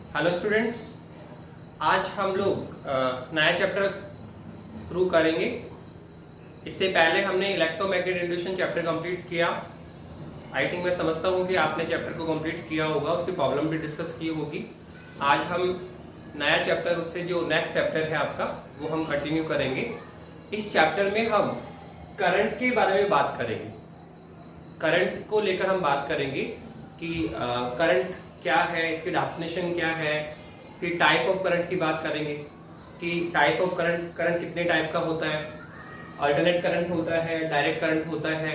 Hello students, आज हम लोग नया चैप्टर शुरू करेंगे। इससे पहले हमने इलेक्ट्रोमैग्नेटिक इंड्यूशन चैप्टर कंप्लीट किया। आई थिंक मैं समझता हूँ कि आपने चैप्टर को कंप्लीट किया होगा, उसकी प्रॉब्लम भी डिस्कस की होगी। आज हम नया चैप्टर, उससे जो नेक्स्ट चैप्टर है आपका, वो हम कंटिन्यू करेंगे। इस चैप्टर में हम करंट के बारे में बात करेंगे। करंट को लेकर हम बात करेंगे कि करंट क्या है, इसकी डेफिनेशन क्या है, फिर टाइप ऑफ करंट की बात करेंगे कि टाइप ऑफ करंट कितने टाइप का होता है, अल्टरनेट करंट होता है, डायरेक्ट करंट होता है।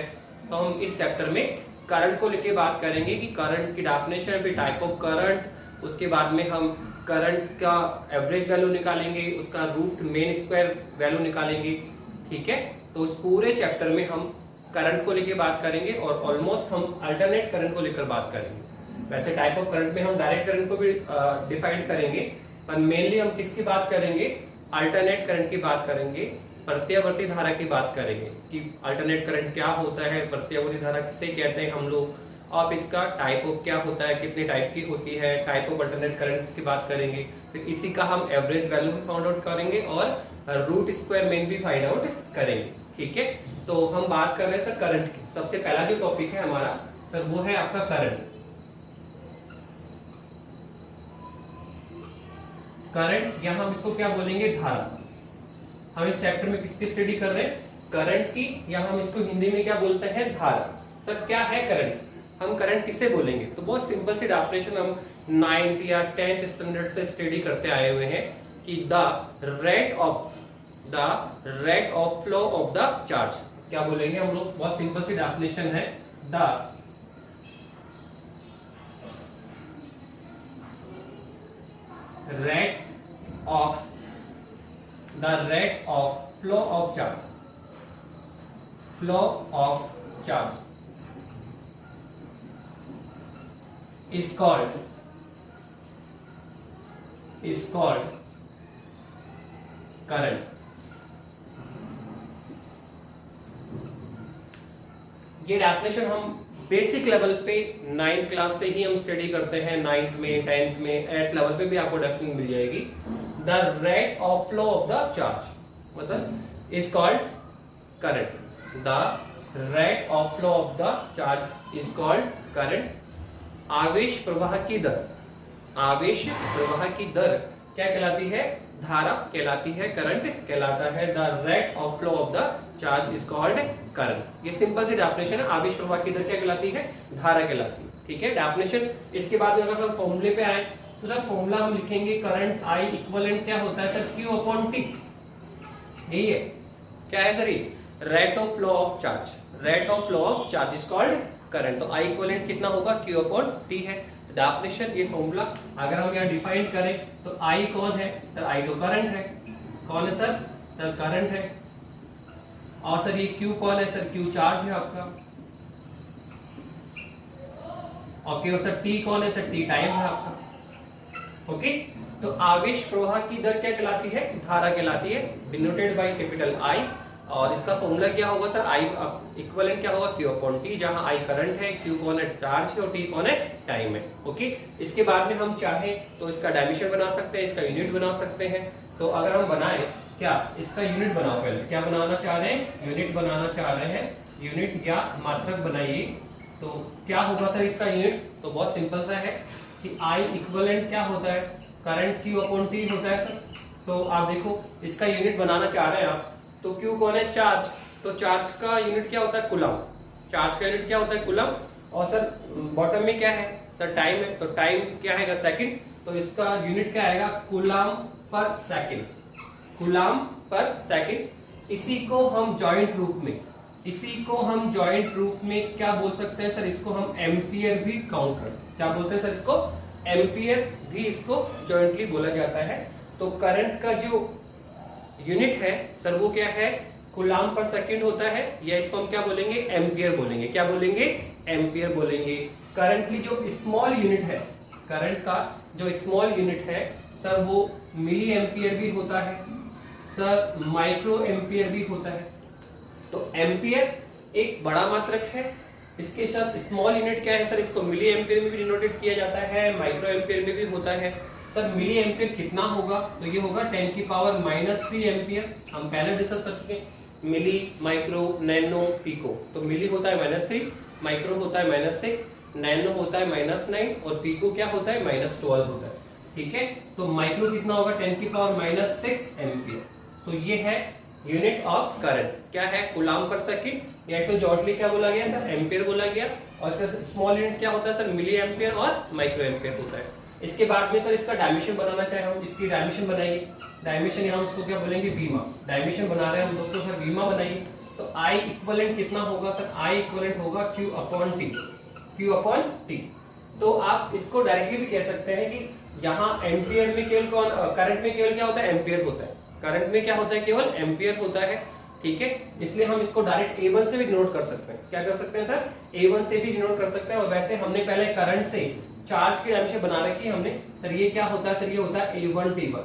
तो हम इस चैप्टर में करंट को लेके बात करेंगे कि करंट की डेफिनेशन, फिर टाइप ऑफ करंट, उसके बाद में हम करंट का एवरेज वैल्यू निकालेंगे, उसका रूट मेन स्क्वायर वैल्यू निकालेंगे। ठीक है, तो इस पूरे चैप्टर में हम करंट को लेके बात करेंगे और ऑलमोस्ट हम अल्टरनेट करंट को लेकर बात करेंगे। वैसे टाइप ऑफ करंट में हम डायरेक्ट करंट को भी डिफाइन करेंगे, पर मेनली हम किसकी बात करेंगे, अल्टरनेट करंट की बात करेंगे, प्रत्यावर्ती धारा की बात करेंगे कि अल्टरनेट करंट क्या होता है, प्रत्यावर्ती धारा किसे कहते हैं हम लोग, अब इसका टाइप ऑफ क्या होता है, कितने टाइप की होती है, टाइप ऑफ अल्टरनेट करंट की बात करेंगे। फिर इसी का हम एवरेज वैल्यू भी फाइंड आउट करेंगे और रूट स्क्वायर मेन भी फाइंड आउट करेंगे। ठीक है, तो हम बात कर रहे हैं सर करंट की। सबसे पहला जो टॉपिक है हमारा सर वो है आपका करंट। करंट या हम इसको क्या बोलेंगे, धारा। हम इस चैप्टर में किसकी स्टडी कर रहे हैं, करंट की, या हम इसको हिंदी में क्या बोलते हैं, धारा। सर क्या है करंट, हम करंट किसे बोलेंगे? तो बहुत सिंपल सी डेफिनेशन हम 9th या 10th स्टैंडर्ड से स्टडी करते आए हुए हैं कि the rate of flow of the charge. क्या बोलेंगे हम लोग, बहुत सिंपल सी डेफिनेशन है, the rate of flow of charge is called current। ये डेफिनेशन हम बेसिक लेवल पे 9th क्लास से ही हम स्टडी करते हैं, 9th में, 10th में, 8th लेवल पे भी आपको डेफिनेशन मिल जाएगी। The rate of flow of the charge मतलब is called current. The rate of flow of the charge is called current. आवेश प्रवाह की दर, आवेश प्रवाह की दर क्या कहलाती है, धारा कहलाती है, करंट कहलाता है। The rate of flow of the charge is called current. ये सिंपल सी डेफिनेशन है। आवेश प्रवाह की दर क्या कहलाती है, धारा कहलाती है। ठीक है, डेफिनेशन। इसके बाद अगर हम फॉर्मूले पे आए तो सर फॉर्मूला हम लिखेंगे, करंट आई इक्विवेलेंट क्या होता है सर, Q अपॉन टी। यही है, क्या है सर, ये rate of flow of charge. Rate of flow of charge is called current. तो आई इक्विवेलेंट कितना होगा, Q अपॉन टी है। डेफिनेशन, ये फॉर्मूला अगर हम यहाँ डिफाइन करें तो आई कौन है सर, आई तो करंट है। कौन है सर, करंट है। और सर ये क्यू कौन है सर, क्यू चार्ज है आपका। ओके, और सर टी कौन है सर, टी टाइम है आपका। ओके, तो आवेश प्रवाह की दर क्या कहलाती है, धारा कहलाती है, डिनोटेड बाय कैपिटल आई। और इसका फॉर्मूला क्या होगा सर, आई इक्विवेलेंट क्या होगा, Q अपॉन टी, जहां आई करंट है, Q कौन है, चार्ज है, और टी कौन है, टाइम है। ओके, इसके बाद में हम चाहें तो इसका डायमेंशन बना सकते हैं, इसका यूनिट बना सकते हैं। तो अगर हम बनाए, क्या इसका यूनिट बनाओ, पहले क्या बनाना चाह रहे हैं, यूनिट बनाना चाह रहे हैं, यूनिट या मात्रक बनाइए। तो क्या होगा सर इसका यूनिट, तो बहुत सिंपल सा है कि आई इक्विवेलेंट क्या होता है, करंट Q अपॉन टी होता है सर। तो आप देखो, इसका यूनिट बनाना चाह रहे हैं आप, तो Q कौन है, चार्ज। तो चार्ज का यूनिट क्या होता है, कूलम। चार्ज का यूनिट क्या होता है, कूलम। और सर बॉटम में क्या है सर, टाइम है। तो टाइम क्या है, सेकंड। तो इसका यूनिट क्या आएगा, coulomb per second. Coulomb per second. इसी को हम जॉइंट रूप में क्या बोल सकते हैं सर, इसको हम एम्पियर भी काउंट करते हैं। क्या बोलते हैं सर, इसको एम्पियर भी, इसको जॉइंटली बोला जाता है। तो करंट का जो यूनिट है सर वो क्या है, कूलम पर सेकंड होता है, या इसको हम क्या बोलेंगे, एम्पियर बोलेंगे। क्या बोलेंगे, एम्पियर बोलेंगे। करंट की जो स्मॉल यूनिट है, करंट का जो स्मॉल यूनिट है सर वो मिली एम्पियर भी होता है सर, माइक्रो एम्पियर भी होता है। तो एम्पियर एक बड़ा मात्रक है, इसके साथ स्मॉल यूनिट क्या है सर, इसको मिली एम्पियर में भी डिनोटेड किया जाता है, माइक्रो एम्पियर में भी होता है। सर मिली एम्पियर कितना होगा, तो ये होगा 10 की पावर -3 एम्पियर। हम पहले डिस्कस कर चुके हैं मिली, माइक्रो, नैनो, पिको। तो मिली होता है -3, माइक्रो होता है -6, नैनो होता है -9 और पिको क्या होता है -12 होता है। ठीक है, तो माइक्रो कितना होगा 10 की पावर -6 एम्पियर। तो ये है यूनिट ऑफ करंट, क्या है कूलम्ब पर सेकंड, या इसे जॉर्टली क्या बोला गया सर एम्पियर बोला गया, और इसका स्मॉल यूनिट क्या होता है सर मिली एम्पियर और माइक्रो एम्पियर होता है। इसके बाद में सर इसका डायमेंशन बनाना चाहे हम, इसकी डायमेंशन बनाएंगे, डायमेंशन यहाँ इसको क्या बोलेंगे वीमा, डायमेंशन बना रहे हैं हम दोस्तों सर वीमा बनाइए। तो आई इक्वलेंट कितना होगा सर, आई इक्वलेंट होगा Q upon T, Q upon T. तो आप इसको डायरेक्टली भी कह सकते हैं कि यहाँ एम्पियर में केवल कौन, करंट में केवल क्या होता है एम्पियर होता है, करंट में क्या होता है केवल एम्पियर होता है। ठीक है, इसलिए हम इसको डायरेक्ट A1 से भी डिनोट कर सकते हैं, क्या कर सकते हैं सर A1 से भी डिनोट कर सकते हैं। और वैसे हमने पहले करंट से चार्ज की डायमेंशन बना रखी है हमने, सर ये क्या होता है, सर ये होता है A1 T1,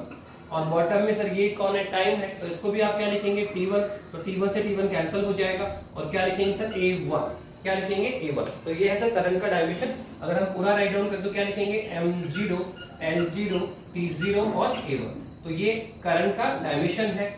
और बॉटम में सर ये कौन है टाइम है, तो इसको भी आप क्या लिखेंगे T1, तो T1 से T1 कैंसिल हो जाएगा और क्या लिखेंगे सर A1, क्या लिखेंगे A1। तो ये है सर करंट का डायमेंशन। अगर हम पूरा राइट डाउन कर तो क्या लिखेंगे M0, L0, T0 और A1। तो ये करंट का डायमेंशन है।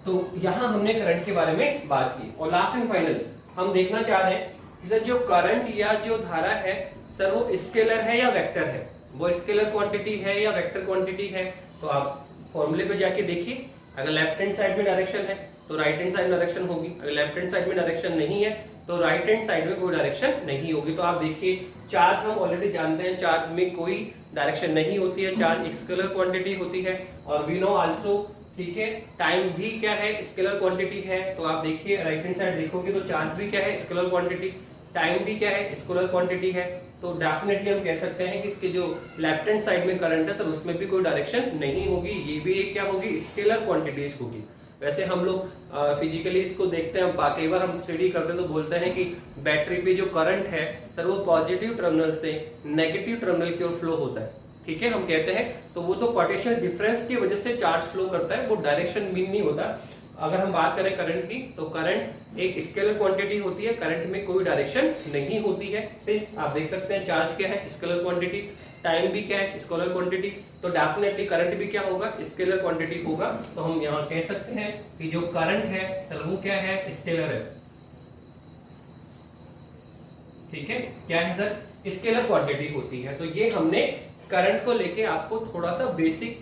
तो यहाँ हमने करंट के बारे में बात की, और लास्ट एंड फाइनल हम देखना चाह रहे हैं कि सर जो करंट या जो धारा है सर वो स्केलर है या वेक्टर है, वो स्केलर क्वांटिटी है या वेक्टर क्वांटिटी है। तो आप फॉर्मूले पे जाके देखिए, अगर लेफ्ट हैंड साइड में डायरेक्शन है तो राइट हैंड साइड में डायरेक्शन होगी, अगर लेफ्ट हैंड साइड में डायरेक्शन नहीं है तो राइट हैंड साइड में कोई डायरेक्शन नहीं होगी। तो आप देखिए चार्ज हम ऑलरेडी जानते हैं, चार्ज में कोई डायरेक्शन नहीं होती है, चार्ज स्केलर क्वांटिटी होती है। और वी नो आल्सो, ठीक है, टाइम भी क्या है स्केलर क्वांटिटी है। तो आप देखिए राइट हैंड साइड देखोगे तो चार्ज भी क्या है स्केलर क्वांटिटी, टाइम भी क्या है स्केलर क्वांटिटी है। तो डेफिनेटली हम कह सकते हैं कि इसके जो लेफ्ट हैंड साइड में करंट है सर उसमें भी कोई डायरेक्शन नहीं होगी, ये भी एक क्या होगी स्केलर क्वांटिटीज होगी। वैसे हम लोग फिजिकली इसको देखते हैं, कई बार हम स्टडी करते हैं तो बोलते हैं कि बैटरी पे जो करंट है सर वो पॉजिटिव टर्मिनल से नेगेटिव टर्मिनल की ओर फ्लो होता है। ठीक है, हम कहते हैं तो वो तो पोटेंशियल डिफरेंस की वजह से चार्ज फ्लो करता है, वो डायरेक्शन मीन नहीं होता। अगर हम बात करें करंट की तो करंट एक स्केलर क्वांटिटी होती है, करंट में कोई डायरेक्शन नहीं होती है। सिंस आप देख सकते हैं चार्ज क्या है स्केलर क्वांटिटी, टाइम भी क्या है स्केलर क्वांटिटी, तो डेफिनेटली करंट भी क्या होगा स्केलर क्वांटिटी होगा। तो हम यहाँ कह सकते हैं कि जो करंट है सर वो क्या है स्केलर है। ठीक है, क्या है सर स्केलर क्वांटिटी होती है। तो ये हमने करंट को लेके आपको थोड़ा सा बेसिक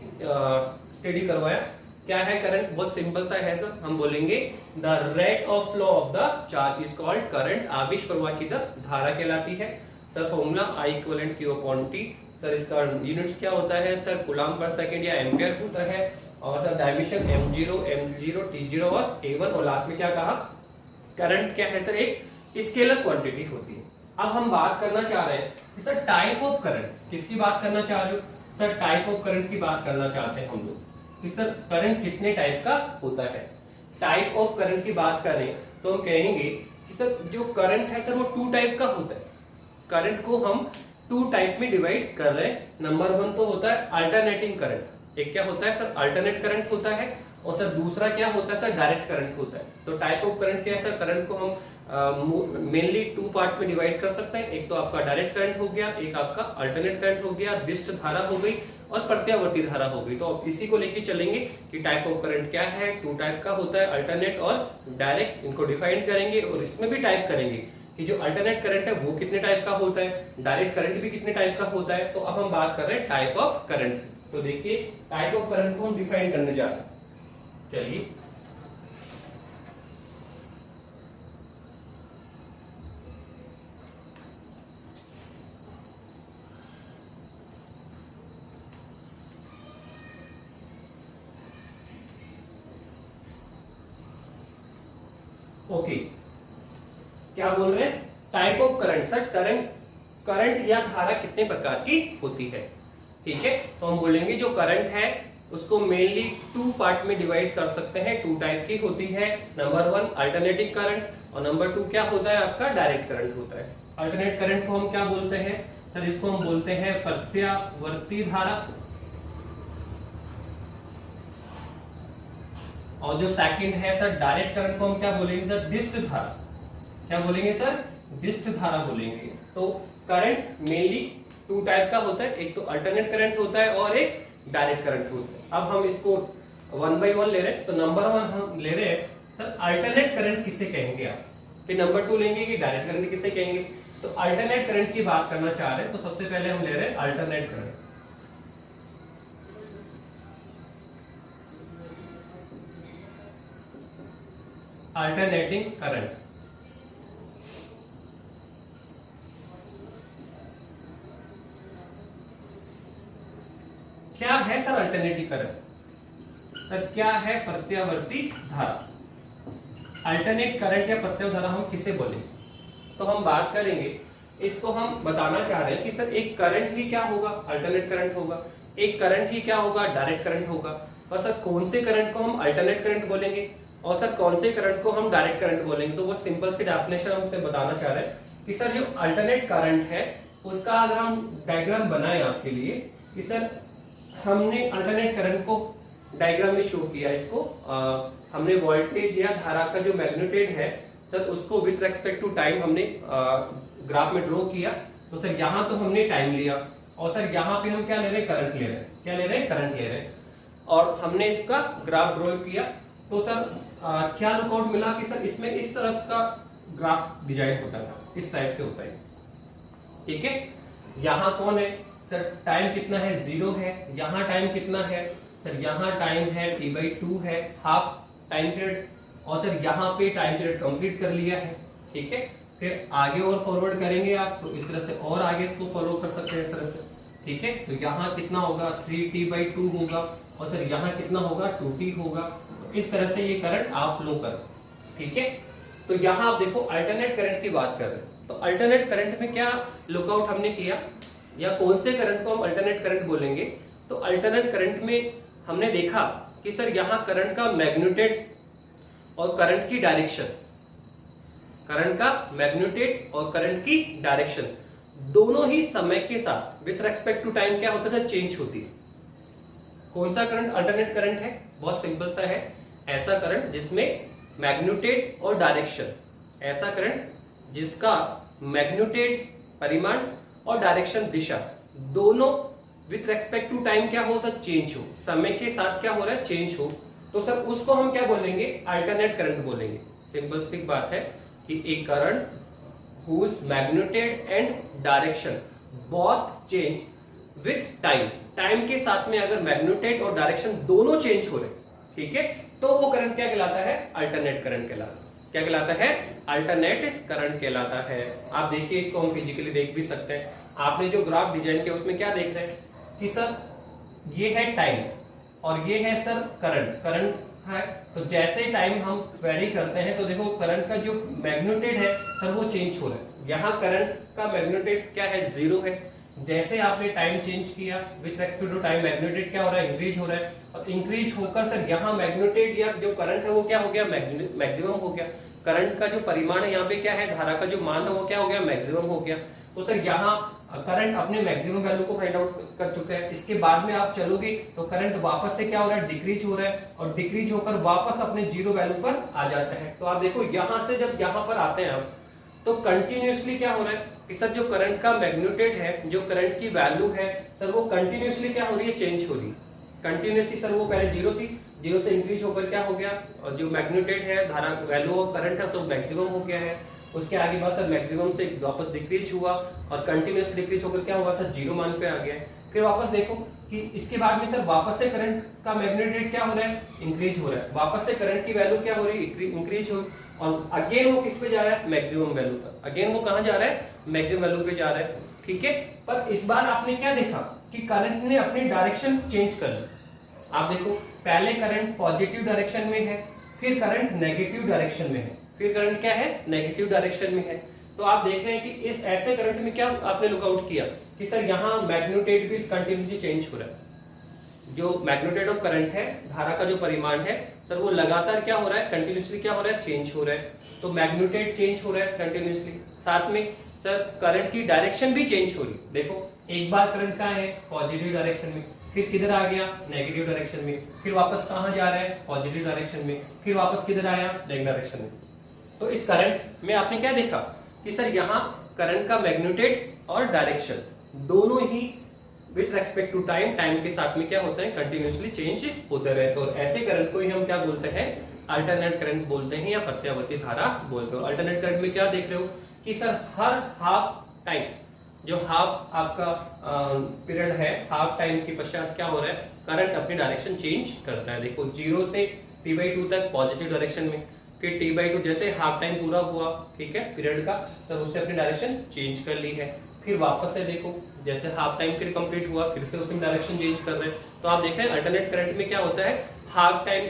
स्टडी करवाया। क्या है करंट, बहुत सिंपल सा है सर, हम बोलेंगे the rate of flow of the charge is called current, आवेश प्रवाह की धारा कहलाती है। Sir formula I equivalent Q upon T। Sir इसका यूनिट्स क्या होता है सर कूलम्ब पर सेकंड या एम्पियर होता है। और sir dimension M0, M0, T0 और A1। और लास्ट में क्या कहा करंट क्या है सर एक स्केलर क्वांटिटी होती है। अब हम बात करना चाह रहे हैं कि सर टाइप ऑफ करंट, किसकी बात करना चाह रहे हो सर टाइप ऑफ करंट की बात करना चाहते हैं हम लोग कि सर करंट कितने टाइप का होता है। टाइप ऑफ करंट की बात करें तो हम कहेंगे कि सर जो करंट है सर वो 2 टाइप का होता है। करंट को हम 2 टाइप में डिवाइड कर रहे हैं। नंबर 1 तो होता है अल्टरनेटिंग करंट, एक क्या होता है सर अल्टरनेट करंट होता है, और सर दूसरा क्या होता है सर डायरेक्ट करंट होता है। तो टाइप ऑफ करंट क्या है सर, करंट को हम मेनली 2 पार्ट्स में डिवाइड कर सकते हैं। एक तो आपका डायरेक्ट करंट हो गया, एक आपका अल्टरनेट करंट हो गया, दिष्ट धारा हो गई और प्रत्यावर्ती धारा हो गई। तो अब इसी को लेके चलेंगे कि टाइप ऑफ करंट क्या है, 2 टाइप का होता है अल्टरनेट और डायरेक्ट, इनको डिफाइन करेंगे और इसमें भी टाइप करेंगे कि जो अल्टरनेट करंट है वो कितने टाइप का होता है, डायरेक्ट करंट भी कितने टाइप का होता है। तो अब हम बात कर रहे हैं टाइप ऑफ करंट। तो देखिए टाइप ऑफ करंट को हम डिफाइन करने जा रहे हैं। चलिए ओके, क्या बोल रहे हैं type of current sir, current या धारा कितने प्रकार की होती है। ठीक है, तो हम बोलेंगे जो करंट है उसको मेनली 2 पार्ट में डिवाइड कर सकते हैं। 2 टाइप की होती है। नंबर 1 अल्टरनेटिंग करंट और नंबर 2 क्या होता है आपका डायरेक्ट करंट होता है। अल्टरनेट करंट को हम क्या बोलते हैं सर, इसको हम बोलते हैं प्रत्यावर्ती धारा, और जो सेकंड है सर डायरेक्ट करंट को हम क्या बोलेंगे सर दिष्ट धारा। क्या बोलेंगे सर दिष्ट धारा बोलेंगे। तो करंट मेनली टू टाइप का होता है, एक तो अल्टरनेट करंट होता है और एक डायरेक्ट करंट होता है। अब हम इसको 1 by 1 ले रहे हैं। तो नंबर 1 हम ले रहे हैं सर अल्टरनेट करंट किसे कहेंगे आप, फिर नंबर 2 लेंगे कि डायरेक्ट करंट किसे कहेंगे। तो अल्टरनेट करंट की बात करना चाह रहे हैं, तो सबसे पहले हम ले रहे हैं अल्टरनेट करंट। अल्टरनेटिंग करंट क्या है सर अल्टरनेटिंग करंट? सर क्या है प्रत्यावर्ती धारा। अल्टरनेट करंट या प्रत्यावर्ती धारा हम किसे बोलेंगे? तो हम बात करेंगे, इसको हम बताना चाह रहे हैं कि सर एक करंट ही क्या होगा, अल्टरनेट करंट होगा, एक करंट ही क्या होगा, डायरेक्ट करंट होगा। और सर कौन से करंट को हम अल्टरनेट करंट बोलेंगे और सर कौन से करंट को हम डायरेक्ट करंट बोलेंगे? तो वो सिंपल सी डेफिनेशन हमसे बताना चाह रहे हैं कि सर जो अल्टरनेट करंट है उसका अगर हम डायग्राम बनाए आपके लिए कि सर हमने अल्टरनेट करंट को डायग्राम में शो किया, इसको हमने वोल्टेज या धारा का जो मैग्नीट्यूड है सर उसको विथ रेस्पेक्ट टू टाइम हमने ग्राफ में ड्रॉ किया। तो सर यहाँ तो हमने टाइम लिया और सर यहाँ पे हम क्या ले रहे हैं, करंट ले रहे हैं। क्या ले रहे हैं, करंट ले रहे हैं। और हमने इसका ग्राफ ड्रॉ किया। तो सर क्या लुकआउट मिला कि सर इसमें इस तरफ का ग्राफ डिजाइन होता था, इस टाइप से होता है। ठीक है, यहाँ कौन है सर, टाइम कितना है, 0 है। यहाँ टाइम कितना है सर, यहाँ टाइम है T/2 है, हाफ टाइम पीरियड। और सर यहाँ पे टाइम पीरियड कंप्लीट कर लिया है। ठीक है, फिर आगे और फॉरवर्ड करेंगे आप तो इस तरह से और आगे इसको फॉलो कर सकते हैं इस तरह से। ठीक है, तो यहाँ कितना होगा 3T/2 होगा और सर यहाँ कितना होगा 2T होगा। तो इस तरह से ये करंट आप फ्लो कर। ठीक है, तो यहाँ आप देखो अल्टरनेट करंट की बात कर रहे हैं। तो अल्टरनेट करंट में क्या लुकआउट हमने किया या कौन से करंट को हम अल्टरनेट करंट बोलेंगे? तो अल्टरनेट करंट में हमने देखा कि सर यहाँ करंट का मैग्नीट्यूड और करंट की डायरेक्शन, करंट का मैग्नीट्यूड और करंट की डायरेक्शन दोनों ही समय के साथ विथ रेस्पेक्ट टू टाइम क्या होता है, चेंज होती है। कौन सा करंट अल्टरनेट करंट है? बहुत सिंपल सा है, ऐसा करंट जिसमें मैग्नीट्यूड और डायरेक्शन, ऐसा करंट जिसका मैग्नीट्यूड परिमाण और डायरेक्शन दिशा दोनों विथ रेस्पेक्ट टू टाइम क्या हो सर, चेंज हो, समय के साथ क्या हो रहा है, चेंज हो। तो सर उसको हम क्या बोलेंगे, अल्टरनेट करंट बोलेंगे। सिंपल सी बात है कि एक current whose magnitude and direction both change with time, time के साथ में अगर मैग्नीट्यूड और डायरेक्शन दोनों चेंज हो रहे, ठीक है, तो वो करंट क्या कहलाता है, अल्टरनेट करंट कहलाता है। क्या कहलाता है, अल्टरनेट करंट कहलाता है। आप देखिए इसको हम फिजिकली देख भी सकते हैं। आपने जो ग्राफ डिजाइन किया उसमें क्या देख रहे हैं कि सर ये है टाइम और ये है सर करंट, करंट है। तो जैसे टाइम हम वेरी करते हैं तो देखो करंट का जो मैग्नीट्यूड है सर वो चेंज हो रहा है। यहाँ करंट का मैग्नीट्यूड क्या है, 0 है। जैसे आपने टाइम चेंज किया with respect to time magnitude क्या हो रहा है, इंक्रीज हो रहा है। और इंक्रीज होकर सर यहाँ मैग्नीट्यूड या जो करंट है वो क्या हो गया, मैक्सिमम हो गया। करंट का जो परिमाण है यहाँ पे क्या है, धारा का जो मान है वो क्या हो गया, मैक्सिमम हो गया। तो सर यहाँ करंट अपने मैक्सिमम वैल्यू को फाइंड आउट कर चुका है। इसके बाद में आप चलोगे तो करंट वापस से क्या हो रहा है, डिक्रीज हो रहा है और डिक्रीज होकर वापस अपने 0 वैल्यू पर आ जाता है। तो आप देखो यहां से जब यहां पर आते हैं आप तो कंटिन्यूअसली क्या हो रहा है कि सर जो करंट का मैग्नीट्यूड है, जो करंट की वैल्यू है सर वो कंटिन्यूअसली क्या हो रही है, चेंज हो रही है। कंटिन्यूअसली सर वो पहले 0 थी, 0 से इंक्रीज होकर क्या हो गया, और जो मैग्नीट्यूड है, धारा वैल्यू ऑफ करंट है तो मैक्सिमम हो गया है। उसके आगे बाद सर मैक्सिमम से वापस डिक्रीज हुआ और कंटिन्यूअस डिक्रीज होकर क्या हुआ सर, 0 मान पे आ गया। फिर वापस देखो कि इसके बाद में सर वापस से करंट का मैग्नीट्यूड क्या हो रहा है, इंक्रीज हो रहा है। वापस से करंट की वैल्यू क्या हो रही है, इंक्रीज हो, और अगेन वो किस पे जा रहा है, मैक्सिमम वैल्यू पर। अगेन वो कहां जा रहा है, मैक्सिमम वैल्यू पे जा रहा है। ठीक है, पर इस बार आपने क्या देखा कि करंट ने अपनी डायरेक्शन चेंज कर ली। आप देखो पहले करंट पॉजिटिव डायरेक्शन में है, फिर करंट नेगेटिव डायरेक्शन में है, फिर करंट क्या है, नेगेटिव डायरेक्शन में है। तो आप देख रहे हैं कि इस ऐसे करंट में क्या आपने लुकआउट किया कि सर यहाँ मैग्नीट्यूड भी कंटिन्यूसली चेंज हो रहा है। जो मैग्नीट्यूड ऑफ करंट है, धारा का जो परिमाण है सर वो लगातार क्या हो रहा है, कंटिन्यूसली क्या हो रहा है, चेंज हो रहा है। तो मैग्नीट्यूड चेंज हो रहा है कंटिन्यूसली, साथ में सर करंट की डायरेक्शन भी चेंज हो रही है। देखो एक बार करंट का है पॉजिटिव डायरेक्शन में, फिर किधर आ गया, नेगेटिव डायरेक्शन में, फिर वापस कहां जा रहा है, पॉजिटिव डायरेक्शन में, फिर वापस किधर आया, नेगेटिव डायरेक्शन में। तो इस करंट में आपने क्या देखा कि सर यहाँ करंट का मैग्नीट्यूड और डायरेक्शन दोनों ही with respect to time, time के साथ में क्या होता है, कंटिन्यूसली चेंज होते रहते हैं। और ऐसे करंट को ही हम क्या बोलते हैं, अल्टरनेट करंट बोलते हैं या प्रत्यावर्ती धारा बोलते हैं। अल्टरनेट करंट में क्या देख रहे हो कि सर हर हाफ टाइम, जो हाफ आपका पीरियड है, हाफ टाइम के पश्चात क्या हो रहा है, करंट अपनी डायरेक्शन चेंज करता है। देखो 0 से t/2 तक पॉजिटिव डायरेक्शन में, फिर t/2 जैसे हाफ टाइम पूरा हुआ, ठीक है, पीरियड का, सर उसने अपनी डायरेक्शन चेंज कर ली है। फिर वापस से देखो जैसे हाफ टाइम फिर कंप्लीट हुआ, फिर से उसमें डायरेक्शन चेंज कर रहे हैं। तो आप देख रहे हैं अल्टरनेट करंट में क्या होता है, हाफ टाइम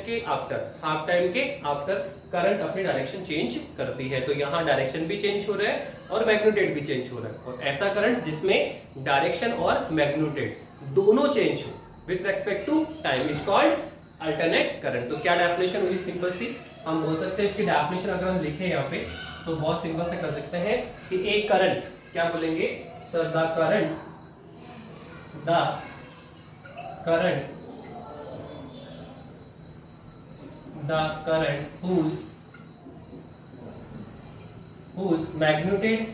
के आफ्टर करंट अपनी डायरेक्शन चेंज करती है। तो यहाँ डायरेक्शन भी चेंज हो रहा है और मैग्नीट्यूड भी चेंज हो रहा है। और ऐसा करंट जिसमें डायरेक्शन और मैग्नीट्यूड दोनों चेंज हो with respect to time is called alternate current. तो क्या डेफिनेशन हुई, सिंपल सी हम बोल सकते हैं इसकी डेफिनेशन अगर हम लिखे यहाँ पे तो बहुत सिंपल से कर सकते हैं कि एक करंट, क्या बोलेंगे sir, the current whose magnitude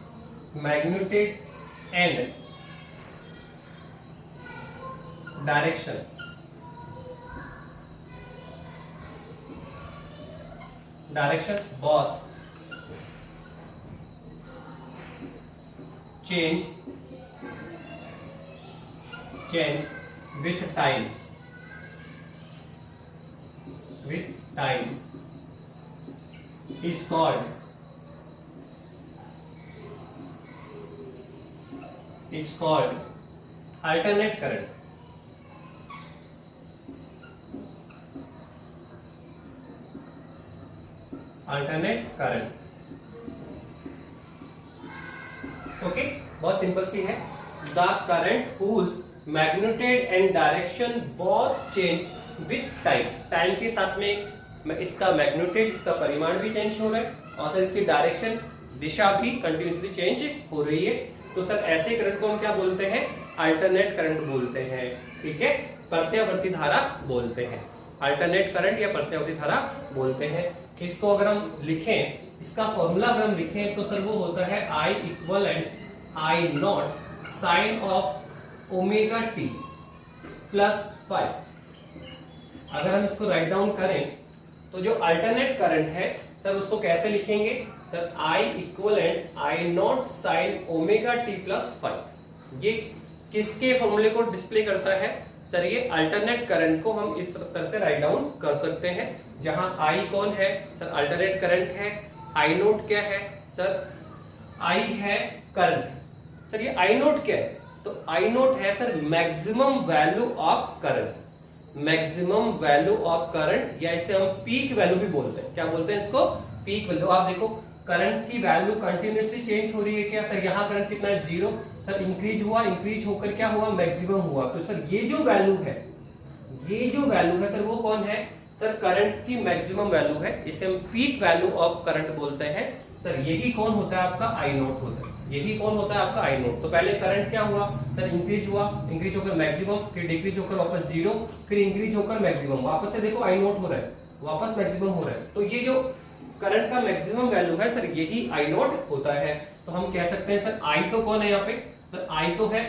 and direction both change with time is called alternate current। Okay, बहुत सिंपल सी है। The current whose magnitude and direction both change with time, time के साथ में इसका मैग्नीट्यूड, इसका परिमाण भी चेंज हो रहा है और सर इसकी डायरेक्शन, दिशा भी कंटिन्यूसली चेंज हो रही है। तो सर ऐसे करंट को हम क्या बोलते हैं, अल्टरनेट करंट बोलते हैं, ठीक है, प्रत्यावर्ती धारा बोलते हैं, अल्टरनेट करंट या प्रत्यावर्ती धारा बोलते हैं। इसको अगर हम लिखें, इसका फॉर्मूला अगर हम लिखें तो सर वो होता है I equivalent I naught sine of omega t plus 5। अगर हम इसको राइट डाउन करें तो जो अल्टरनेट करंट है सर उसको कैसे लिखेंगे, sir I equivalent I naught sine omega t plus 5। ये किसके फॉर्मूले को डिस्प्ले करता है, सर ये अल्टरनेट करंट को हम इस तरह से राइट डाउन कर सकते हैं, जहां I कौन है, सर अल्टरनेट करंट है, I नोट क्या है, सर I है करंट। सर ये I नोट क्या है, तो I नोट है sir maximum value of current, maximum value of current, या इसे हम पीक वैल्यू भी बोलते हैं। क्या बोलते हैं इसको, पीक वैल्यू। आप देखो करंट की वैल्यू कंटिन्यूसली चेंज हो रही है क्या, सर यहाँ करंट कितना है 0, सर इंक्रीज हुआ, इंक्रीज होकर क्या हुआ, मैक्सिमम हुआ। तो सर ये जो वैल्यू है सर वो कौन है, सर करंट की मैक्सिमम वैल्यू है, इसे हम पीक वैल्यू ऑफ करंट बोलते हैं। सर यही कौन होता है आपका, I नोट होता है, यही कौन होता है आपका I नोट। तो पहले करंट क्या हुआ, सर इंक्रीज हुआ, इंक्रीज होकर मैक्सिमम, फिर डिक्रीज होकर वापस 0, फिर इंक्रीज होकर मैक्सिमम, वापस से देखो I नोट हो रहा है, वापस मैक्सिमम हो रहा है। तो ये जो करंट का मैक्सिमम वैल्यू है सर यही I नोट होता है। तो हम कह सकते हैं सर I तो कौन है यहाँ पे, सर I तो है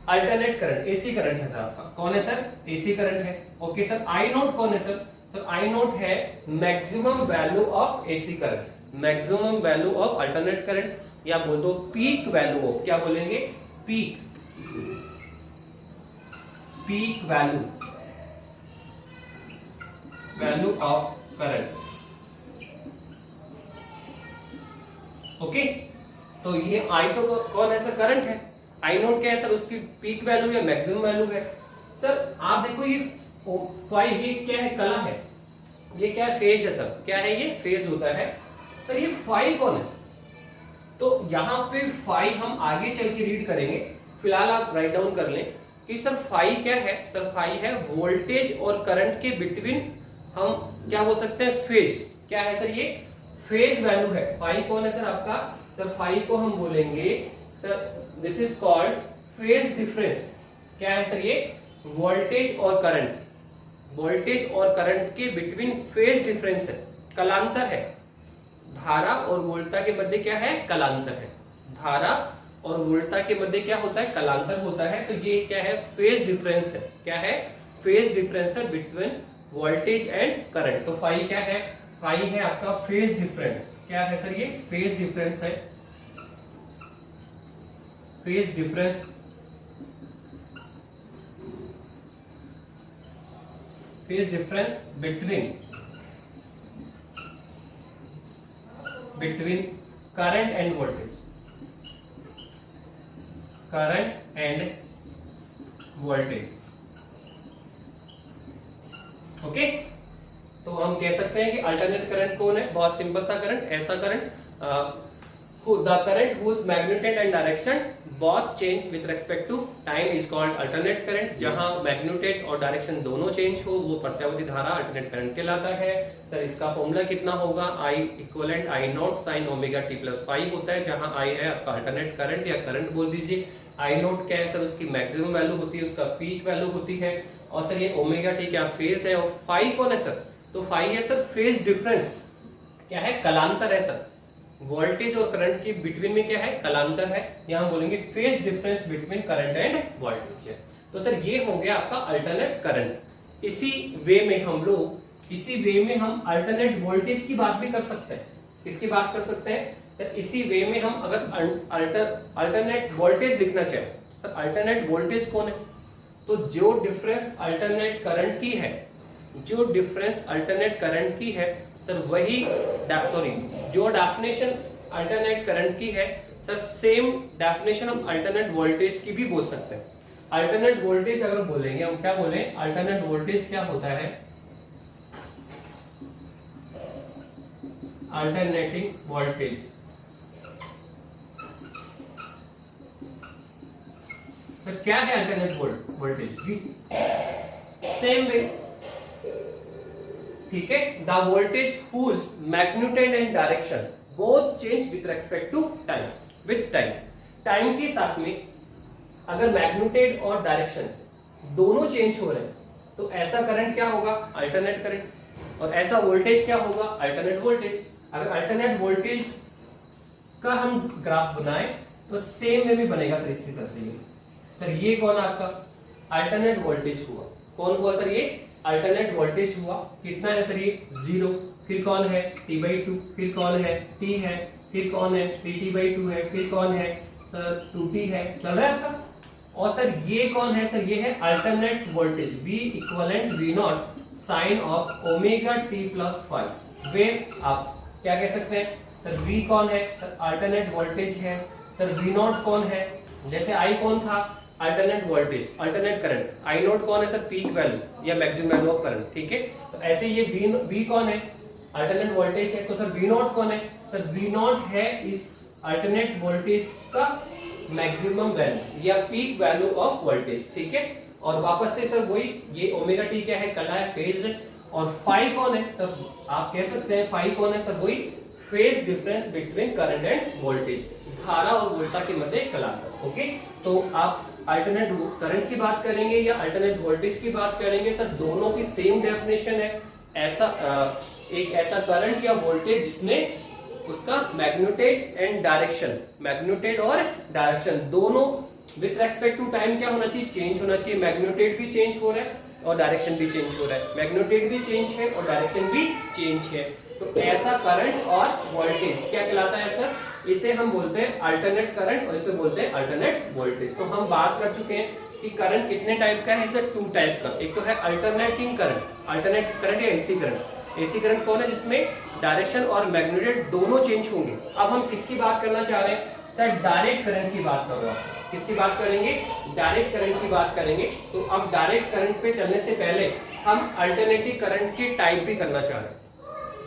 अल्टरनेट करंट, एसी करंट है सर आपका, कौन है सर, एसी करंट है। ओके सर I नोट कौन है सर, सर I नोट है maximum value of AC current, maximum value of alternate current, या बोल दो पीक वैल्यू ऑफ, क्या बोलेंगे, peak value of current. Okay, तो ये I तो कौन है सर, करंट है, I नोट क्या है सर, उसकी पीक वैल्यू या मैक्सिमम वैल्यू है। सर आप देखो ये फाई, ये क्या है, कला है, ये क्या है, फेज है सर, क्या है ये, फेज होता है। सर ये फाई कौन है, तो यहां पे फाई हम आगे चल के रीड करेंगे, फिलहाल आप राइट डाउन कर लें कि सर फाई क्या है, सर फाई है वोल्टेज और करंट के बिटवीन, हम क्या बोल सकते हैं, फेज। क्या है सर, ये फेज वैल्यू है। फाई कौन है सर आपका, सर फाई को हम बोलेंगे sir this is called phase difference. क्या है सर ये, वोल्टेज और करंट, वोल्टेज और करंट के बिटवीन फेज डिफरेंस है, कलांतर है। धारा और वोल्टता के मध्य क्या है? कलांतर है। धारा और वोल्टता के मध्य क्या होता है? कलांतर होता है। तो ये क्या है? फेज डिफरेंस है। क्या है? फेज डिफरेंस है बिटवीन वोल्टेज एंड करंट। तो फाई क्या है? फाई है आपका फेज डिफरेंस। क्या है सर? ये फेज डिफरेंस है। Phase difference between current end voltage. Current end voltage. Okay, तो हम कह सकते हैं कि अल्टरनेट करंट कौन है? बहुत सिंपल सा करंट, ऐसा current the current whose magnitude and direction both change with respect to time is called alternate current। जहां मैग्नीट्यूड और डायरेक्शन दोनों चेंज हो वो प्रत्यावर्ती धारा अल्टरनेट करंट कहलाता है। सर इसका फॉर्मूला कितना होगा? I equivalent I naught sine omega t plus five होता है, जहां I है आपका अल्टरनेट करंट या करंट बोल दीजिए। I नॉट क्या है सर? उसकी मैक्सिमम वैल्यू होती है, उसका पीक वैल्यू होती है। और सर ये ओमेगा टी क्या फेज है, और फाइव कौन है सर? तो फाइव है सर फेज डिफरेंस। क्या है? कलांतर है सर। वोल्टेज और करंट के बिटवीन में क्या है? कलांतर है। यहां बोलेंगे phase difference between current end voltage है। तो सर ये हो गया आपका अल्टरनेट करंट। इसी वे में हम अल्टरनेट वोल्टेज की बात भी कर सकते हैं। किसकी बात कर सकते हैं? सर इसी वे में हम अगर अल्टरनेट वोल्टेज लिखना चाहें, सर अल्टरनेट वोल्टेज कौन है? तो जो डिफरेंस अल्टरनेट करंट की है, सर वही जो डेफिनेशन अल्टरनेट करंट की है, सर सेम डेफिनेशन हम अल्टरनेट वोल्टेज की भी बोल सकते हैं। अल्टरनेट वोल्टेज अगर बोलेंगे, हम क्या बोले? अल्टरनेट वोल्टेज क्या होता है? Alternating voltage. सर क्या है अल्टरनेट वोल्टेज? सेम वे, ठीक है। The voltage whose magnitude and direction both change with respect to time. With time के साथ में अगर मैग्नीट्यूड और डायरेक्शन दोनों चेंज हो रहे हैं तो ऐसा करंट क्या होगा? Alternate current. और ऐसा वोल्टेज क्या होगा? Alternate voltage. अगर अल्टरनेट वोल्टेज का हम ग्राफ बनाए तो सेम वे में बनेगा सर इसी तरह से। ये सर ये कौन आपका अल्टरनेट वोल्टेज हुआ? कौन हुआ सर? ये अल्टरनेट वोल्टेज हुआ। कितना है सर? ये 0। फिर कौन है? t/2। फिर कौन है? t है। फिर कौन है? pt/2 है। फिर कौन है सर? 2t है। चल रहा है आपका। और सर ये कौन है? सर ये है alternate voltage v equivalent v naught sine of omega t plus five. वे आप क्या कह सकते हैं? सर v कौन है? सर अल्टरनेट वोल्टेज है। सर v नॉट कौन है? जैसे I कौन था? Alternate voltage, alternate current. I naught कौन है सर? पीक वैल्यू या मैक्सिमम वैल्यू ऑफ करंट। ठीक है, तो ऐसे ये वी कौन है? अल्टरनेट वोल्टेज है। तो सर वी नॉट कौन है? सर वी नॉट है इस अल्टरनेट वोल्टेज का मैक्सिमम वैल्यू या पीक वैल्यू ऑफ वोल्टेज। ठीक है, और वापस से सर वही ये ओमेगा टी क्या है? कला है, फेज। और फाई कौन है सर? आप कह सकते हैं फाई कौन है सर? वही phase difference between current end voltage, धारा और वोल्टा के मध्य कलांतर। ओके, तो आप अल्टरनेट करंट की बात करेंगे या अल्टरनेट वोल्टेज की बात करेंगे, सर दोनों की सेम डेफिनेशन है। एक ऐसा करंट या वोल्टेज जिसमें उसका मैग्नीट्यूड एंड डायरेक्शन, मैग्नीट्यूड और डायरेक्शन दोनों विथ रेस्पेक्ट टू टाइम क्या होना चाहिए? चेंज होना चाहिए। मैग्नीट्यूड भी चेंज हो रहा है और डायरेक्शन भी चेंज हो रहा है। मैग्नीट्यूड भी चेंज है और डायरेक्शन भी चेंज है। तो ऐसा करंट और वोल्टेज क्या कहलाता है सर? इसे हम बोलते हैं अल्टरनेट करंट और इसे बोलते हैं अल्टरनेट वोल्टेज। तो हम बात कर चुके हैं कि करंट कितने टाइप का है सर? 2 टाइप का। एक तो है अल्टरनेटिंग करंट, अल्टरनेट करंट या एसी करंट। एसी करंट कौन है? जिसमें डायरेक्शन और मैग्नीट्यूड दोनों चेंज होंगे। अब हम किसकी बात करना चाह रहे हैं सर? डायरेक्ट करंट की बात कर रहा हूं। किसकी बात करेंगे? डायरेक्ट करंट की बात करेंगे। तो अब डायरेक्ट करंट पे चलने से पहले हम अल्टरनेटिव करंट के टाइप भी करना चाह रहे हैं।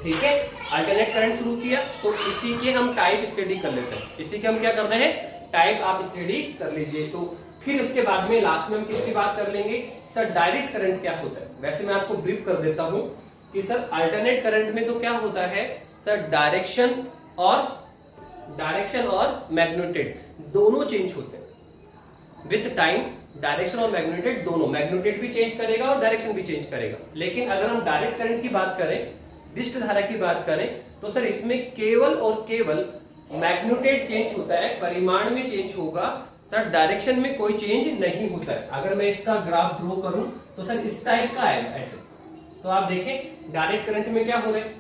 ठीक है, अल्टरनेट करंट शुरू किया तो इसी के हम टाइप स्टडी कर लेते हैं। इसी के हम क्या कर रहे हैं? टाइप आप स्टडी कर लीजिए। तो फिर उसके बाद में लास्ट में हम किसकी बात कर लेंगे सर? डायरेक्ट करंट क्या होता है। वैसे मैं आपको ब्रीफ कर देता हूं कि सर अल्टरनेट करंट में तो क्या होता है सर? डायरेक्शन और मैग्नीट्यूड दोनों चेंज होते हैं विथ टाइम डायरेक्शन और मैग्नेटेड दोनों, मैग्नेटेड भी चेंज करेगा और डायरेक्शन भी चेंज करेगा। लेकिन अगर हम डायरेक्ट करंट की बात करें, दिष्ट धारा की बात करें, तो सर इसमें केवल और केवल मैग्नेटेड चेंज होता है, परिमाण में चेंज होगा सर, डायरेक्शन में कोई चेंज नहीं होता है। अगर मैं इसका ग्राफ ड्रॉ करूं तो सर इस टाइप का आएगा ऐसे। तो आप देखें डायरेक्ट करंट में क्या हो रहा है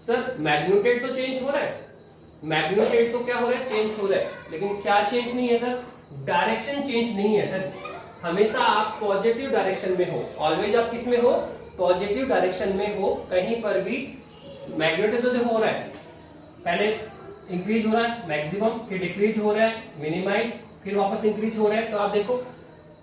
सर, मैग्नेटेड तो चेंज हो रहा है, मैग्नेटेड तो क्या हो रहा है, चेंज हो रहा है, लेकिन क्या चेंज नहीं है सर, डायरेक्शन चेंज नहीं है सर। हमेशा आप पॉजिटिव डायरेक्शन में हो, ऑलवेज आप किस में हो, पॉजिटिव डायरेक्शन में हो, कहीं पर भी मैग्नेटेड तो देखो हो रहा है, पहले इंक्रीज हो रहा है मैक्सिमम, फिर डिक्रीज हो रहा है मिनिमाइज, फिर वापस इंक्रीज हो रहा है। तो आप देखो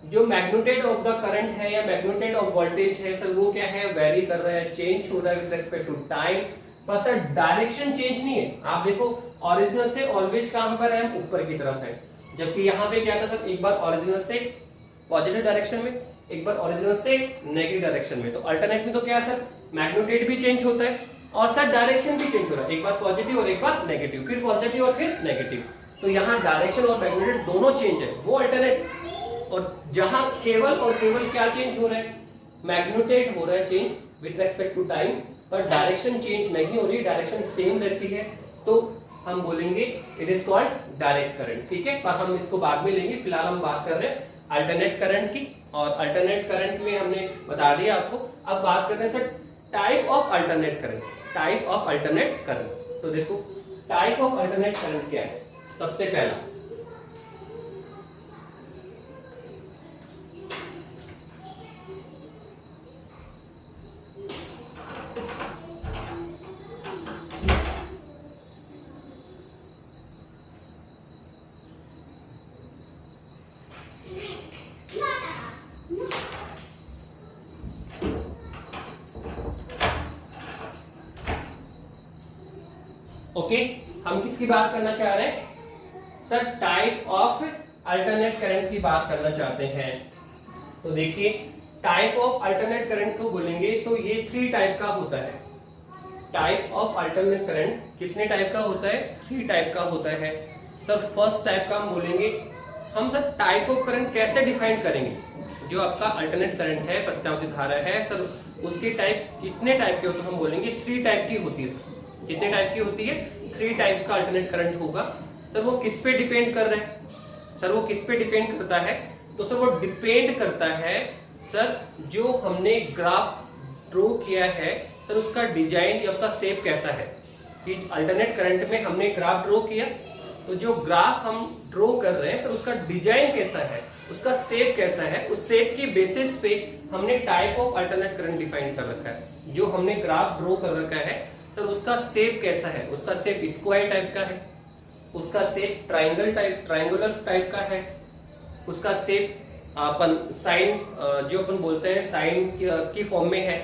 जो मैग्नेटेड ऑफ द करंट है या मैग्नेटेड ऑफ वोल्टेज है सर, वो क्या है, वेरी कर रहा है, चेंज हो रहा है विद रिस्पेक्ट टू टाइम, पर सर डायरेक्शन चेंज नहीं है। आप देखो ओरिजिनल से ऑलवेज कहां पर है, ऊपर की तरफ है, जबकि यहाँ पे क्या था सर, एक बार ओरिजिनल से पॉजिटिव डायरेक्शन में, एक बार ओरिजिनल से नेगेटिव डायरेक्शन में। तो अल्टरनेट में तो क्या है सर, मैग्नेटेड भी चेंज होता है और सर डायरेक्शन भी चेंज हो रहा है, एक बार पॉजिटिव और एक बार नेगेटिव, फिर पॉजिटिव और फिर नेगेटिव। तो यहाँ डायरेक्शन और मैग्नेटेड दोनों चेंज है, वो अल्टरनेट। और जहां केवल और केवल क्या चेंज हो रहा है, मैग्नेटेड हो रहा है change with respect to time, पर डायरेक्शन चेंज नहीं हो रही, डायरेक्शन सेम रहती है, तो हम बोलेंगे it is called direct current. ठीक है, पर हम इसको बाद में लेंगे, फिलहाल हम बात कर रहे हैं अल्टरनेट करंट की। और अल्टरनेट करंट में हमने बता दिया आपको। अब बात करते हैं sir type of alternate current, type of alternate current. तो देखो टाइप ऑफ अल्टरनेट करंट क्या है, सबसे पहला ओके, हम किसकी बात करना चाह रहे हैं sir, type of alternate current की बात करना चाहते हैं। तो देखिए टाइप ऑफ अल्टरनेट करंट को बोलेंगे तो ये 3 टाइप का होता है। टाइप ऑफ अल्टरनेट करंट कितने टाइप का होता है, 3 टाइप का होता है सर। फर्स्ट टाइप का हम बोलेंगे, हम सर टाइप ऑफ करंट कैसे डिफाइन करेंगे, जो आपका अल्टरनेट करंट है, प्रत्यावर्ती धारा है सर, उसकी टाइप कितने टाइप के होते हैं, हम बोलेंगे 3 टाइप की होती है सर। कितने टाइप की होती है, 3 टाइप का अल्टरनेट करंट होगा सर। वो किस पे डिपेंड कर रहे हैं सर, वो किस पे डिपेंड करता है, तो सर वो डिपेंड करता है सर जो हमने ग्राफ ड्रॉ किया है सर, उसका डिजाइन या उसका शेप कैसा है। कि अल्टरनेट करंट में हमने ग्राफ ड्रॉ किया, तो जो ग्राफ हम ड्रॉ कर रहे हैं सर, उसका डिजाइन कैसा है, उसका शेप कैसा है, उस शेप के बेसिस पे हमने type of alternate current define कर रखा है। जो हमने ग्राफ ड्रॉ कर रखा है सर, उसका शेप कैसा है, उसका शेप स्क्वायर टाइप का है, उसका शेप ट्राइंगुलर टाइप का है, उसका शेप अपन साइन जो अपन बोलते हैं साइन की फॉर्म में है।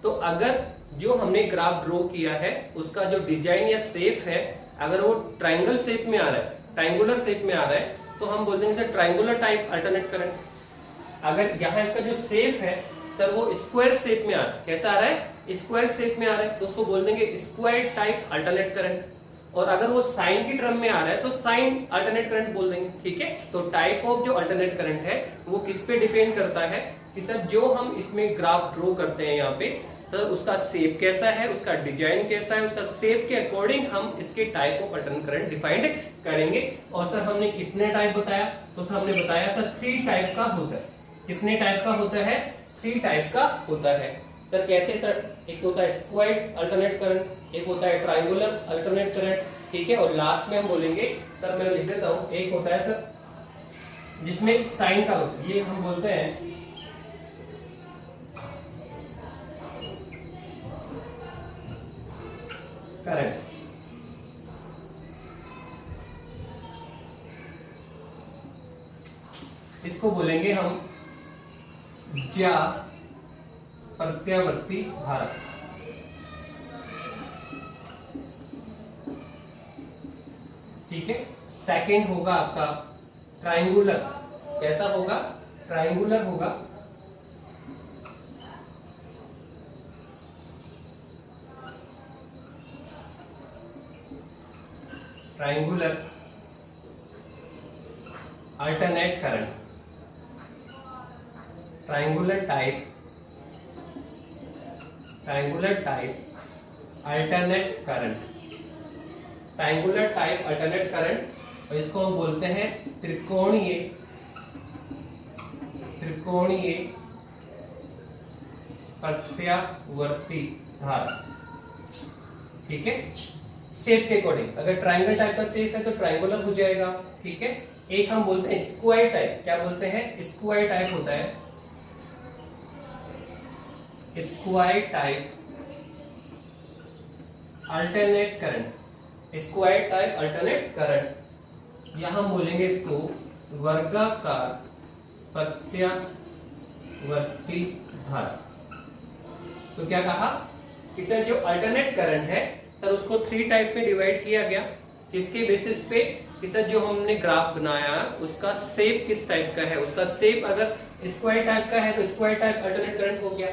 तो अगर जो हमने ग्राफ ड्रॉ किया है उसका जो डिजाइन या शेप है, अगर वो ट्राइंगल शेप में आ रहा है, ट्राइंगुलर शेप में आ रहा है, तो हम बोल देंगे sir triangular type alternate current. अगर यहाँ इसका जो शेप है सर वो स्क्वायर शेप में आ रहा है, कैसा आ रहा है, स्क्वायर शेप में आ रहा है, तो उसको बोल देंगे स्क्वायर टाइप अल्टरनेट करंट। और अगर वो साइन की टर्म में आ रहा है तो साइन अल्टरनेट करंट बोल देंगे। ठीक है, तो टाइप ऑफ जो अल्टरनेट करंट है वो किस पे डिपेंड करता है कि सर जो हम इसमें ग्राफ ड्रॉ करते हैं यहाँ पे, तो उसका शेप कैसा है, उसका डिजाइन कैसा है, उसका शेप के अकॉर्डिंग हम इसके type of alternate current defined करेंगे। और सर हमने कितने टाइप बताया, तो सर हमने बताया सर 3 टाइप का होता है। कितने टाइप का होता है, 3 टाइप का होता है सर। कैसे सर, एक होता है स्क्वायर अल्टरनेट करंट, एक होता है ट्राइंगुलर अल्टरनेट करंट, ठीक है, और लास्ट में हम बोलेंगे सर, मैं लिख देता हूं, एक होता है सर जिसमें साइन का होता है, ये हम बोलते हैं करंट। इसको बोलेंगे हम ज्या प्रत्यावर्ती धारा। ठीक है, सेकंड होगा आपका ट्राइंगुलर। कैसा होगा, ट्राइंगुलर होगा। Triangular alternate current. Triangular type alternate current, triangular type alternate current, और इसको हम बोलते हैं त्रिकोणीय प्रत्यावर्ती धारा। ठीक है, शेप के अकॉर्डिंग, अगर ट्रायंगल टाइप का शेप है तो ट्रायंगुलर हो जाएगा। ठीक है, एक हम बोलते हैं स्क्वायर टाइप, क्या बोलते हैं, स्क्वायर टाइप होता है, square type alternate current, square type alternate current, यहां हम बोलेंगे इसको वर्गाकार प्रत्यावर्ती धारा। तो क्या कहा कि सर जो अल्टरनेट करंट है सर उसको 3 टाइप में डिवाइड किया गया, किसके बेसिस पे कि सर जो हमने ग्राफ बनाया उसका शेप किस टाइप का है, उसका शेप अगर स्क्वायर टाइप का है तो स्क्वायर टाइप अल्टरनेट करंट हो गया,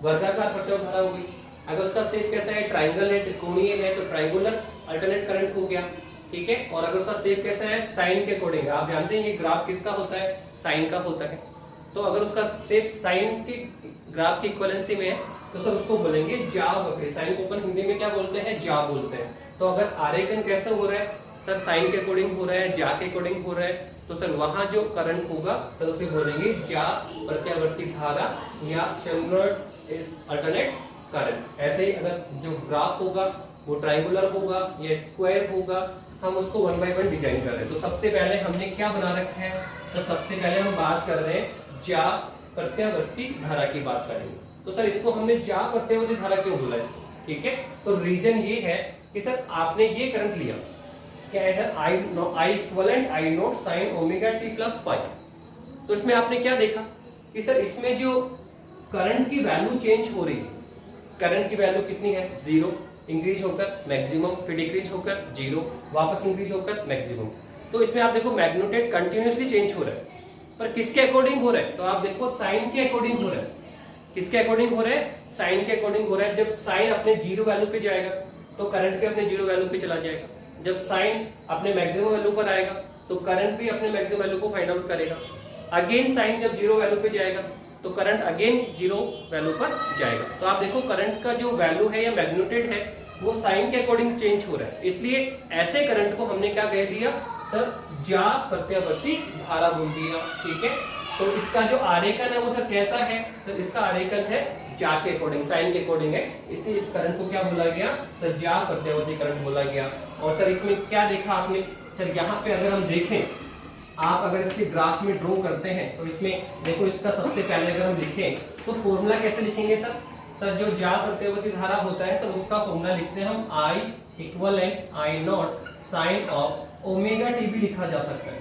वर्गाकार प्रत्यावर्ती धारा हो गई। अगर उसका शेप कैसा है, ट्रायंगल है, त्रिकोणीय है, तो ट्रायंगुलर अल्टरनेट करंट हो गया। ठीक है, और अगर उसका शेप कैसा है, साइन के अकॉर्डिंग, आप जानते हैं ये ग्राफ किसका होता है, साइन का होता है, तो अगर उसका शेप साइन की ग्राफ की इक्विवेलेंसी में है तो सर उसको बोलेंगे जा वक्र। साइन को अपन हिंदी में क्या बोलते हैं, जा बोलते हैं। तो अगर आरेखन कैसे हो रहा है सर, साइन के अकॉर्डिंग हो रहा है, जा के अकॉर्डिंग हो रहा है, तो सर वहां जो करंट होगा सर उसे बोलेंगे जा प्रत्यावर्ती धारा या अल्टरनेट करंट। ऐसे ही अगर जो ग्राफ होगा वो ट्रायंगुलर होगा या स्क्वायर होगा, हम उसको 1 बाय 1 डिजाइन कर रहे हैं। तो सबसे पहले हमने क्या बना रखा है, तो सबसे पहले हम बात कर रहे हैं जा प्रत्यावर्ती धारा की बात करेंगे। तो सर इसको हमने जा प्रत्यावर्ती धारा क्यों बोला इसको, ठीक है, तो रीजन ये है कि सर आपने ये करंट लिया, क्या है sir, I equivalent I naught sine omega t plus pi. तो इसमें आपने क्या देखा कि सर इसमें जो करंट की वैल्यू चेंज हो रही है, करंट की वैल्यू कितनी है, 0, इंक्रीज होकर मैक्सिमम, फिर डिक्रीज होकर 0, वापस इंक्रीज होकर मैक्सिमम। तो इसमें आप देखो मैग्नीट्यूड कंटिन्यूअसली चेंज हो रहा है, पर किसके अकॉर्डिंग हो रहा है, तो आप देखो साइन के अकॉर्डिंग हो रहा है। किसके अकॉर्डिंग हो रहा है, साइन के अकॉर्डिंग हो रहा है। जब साइन अपने 0 वैल्यू पे जाएगा तो करंट भी अपने 0 वैल्यू पे चला जाएगा। जब साइन अपने मैक्सिमम वैल्यू पर आएगा तो करंट भी अपने मैक्सिमम वैल्यू को फाइंड आउट करेगा। अगेन साइन जब 0 वैल्यू पे जाएगा तो करंट अगेन 0 वैल्यू पर जाएगा। तो आप देखो करंट का जो वैल्यू है या मैग्नीट्यूड है वो साइन के अकॉर्डिंग चेंज हो रहा है। इसलिए ऐसे करंट को हमने क्या कह दिया सर, जा प्रत्यावर्ती धारा बोल दिया। ठीक है, तो इसका जो आरेखन है वो सर कैसा है, सर इसका आरेखन है जा के अकॉर्डिंग, साइन के अकॉर्डिंग है, इसलिए इस करंट को क्या बोला गया सर, जा प्रत्यावर्ती करंट बोला गया। और सर इसमें क्या देखा आपने, सर यहाँ पे अगर हम देखें, आप अगर इसके ग्राफ में ड्रॉ करते हैं तो इसमें देखो इसका सबसे पहले अगर हम लिखें तो फॉर्मूला कैसे लिखेंगे सर, सर जो जा प्रत्यावर्ती धारा होता है तो उसका फॉर्मूला लिखते हैं हम I equivalent I naught sine of omega T भी लिखा जा सकता है।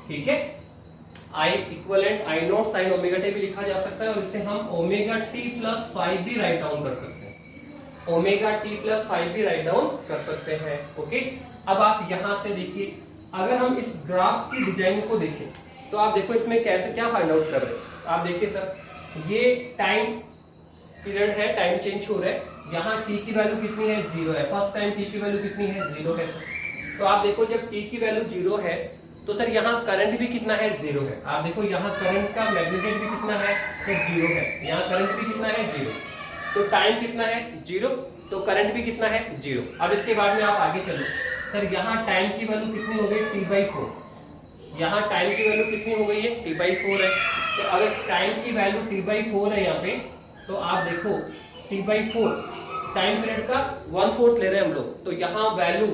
ठीक है, I equivalent I naught sine omega T भी लिखा जा सकता है, और इसे हम ओमेगा टी प्लस 5 भी राइट डाउन कर सकते हैं, ओमेगा टी प्लस 5 भी राइट डाउन कर सकते हैं। ओके, अब आप यहां से देखिए, अगर हम इस ग्राफ की डिजाइन को देखें तो आप देखो इसमें कैसे क्या फाइंड आउट कर रहे हैं। आप देखिए सर ये टाइम पीरियड है, टाइम चेंज हो रहा है, यहाँ t की वैल्यू कितनी है, 0 है, फर्स्ट टाइम t की वैल्यू कितनी है, 0 है सर। तो आप देखो जब t की वैल्यू 0 है तो सर यहाँ करंट भी कितना है, 0 है। आप देखो यहाँ करंट का मैग्नीट्यूड भी कितना है सर, 0 है, यहाँ करंट भी कितना है, 0। तो टाइम कितना है, 0, तो करंट भी कितना है, 0। अब इसके बाद में आप आगे चलो, सर यहाँ टाइम की वैल्यू कितनी हो गई, t/4, यहाँ टाइम की वैल्यू कितनी हो गई है, t/4 है। तो अगर टाइम की वैल्यू t/4 है यहाँ पे, तो आप देखो t/4 टाइम पीरियड का 1/4 ले रहे हैं हम लोग, तो यहाँ वैल्यू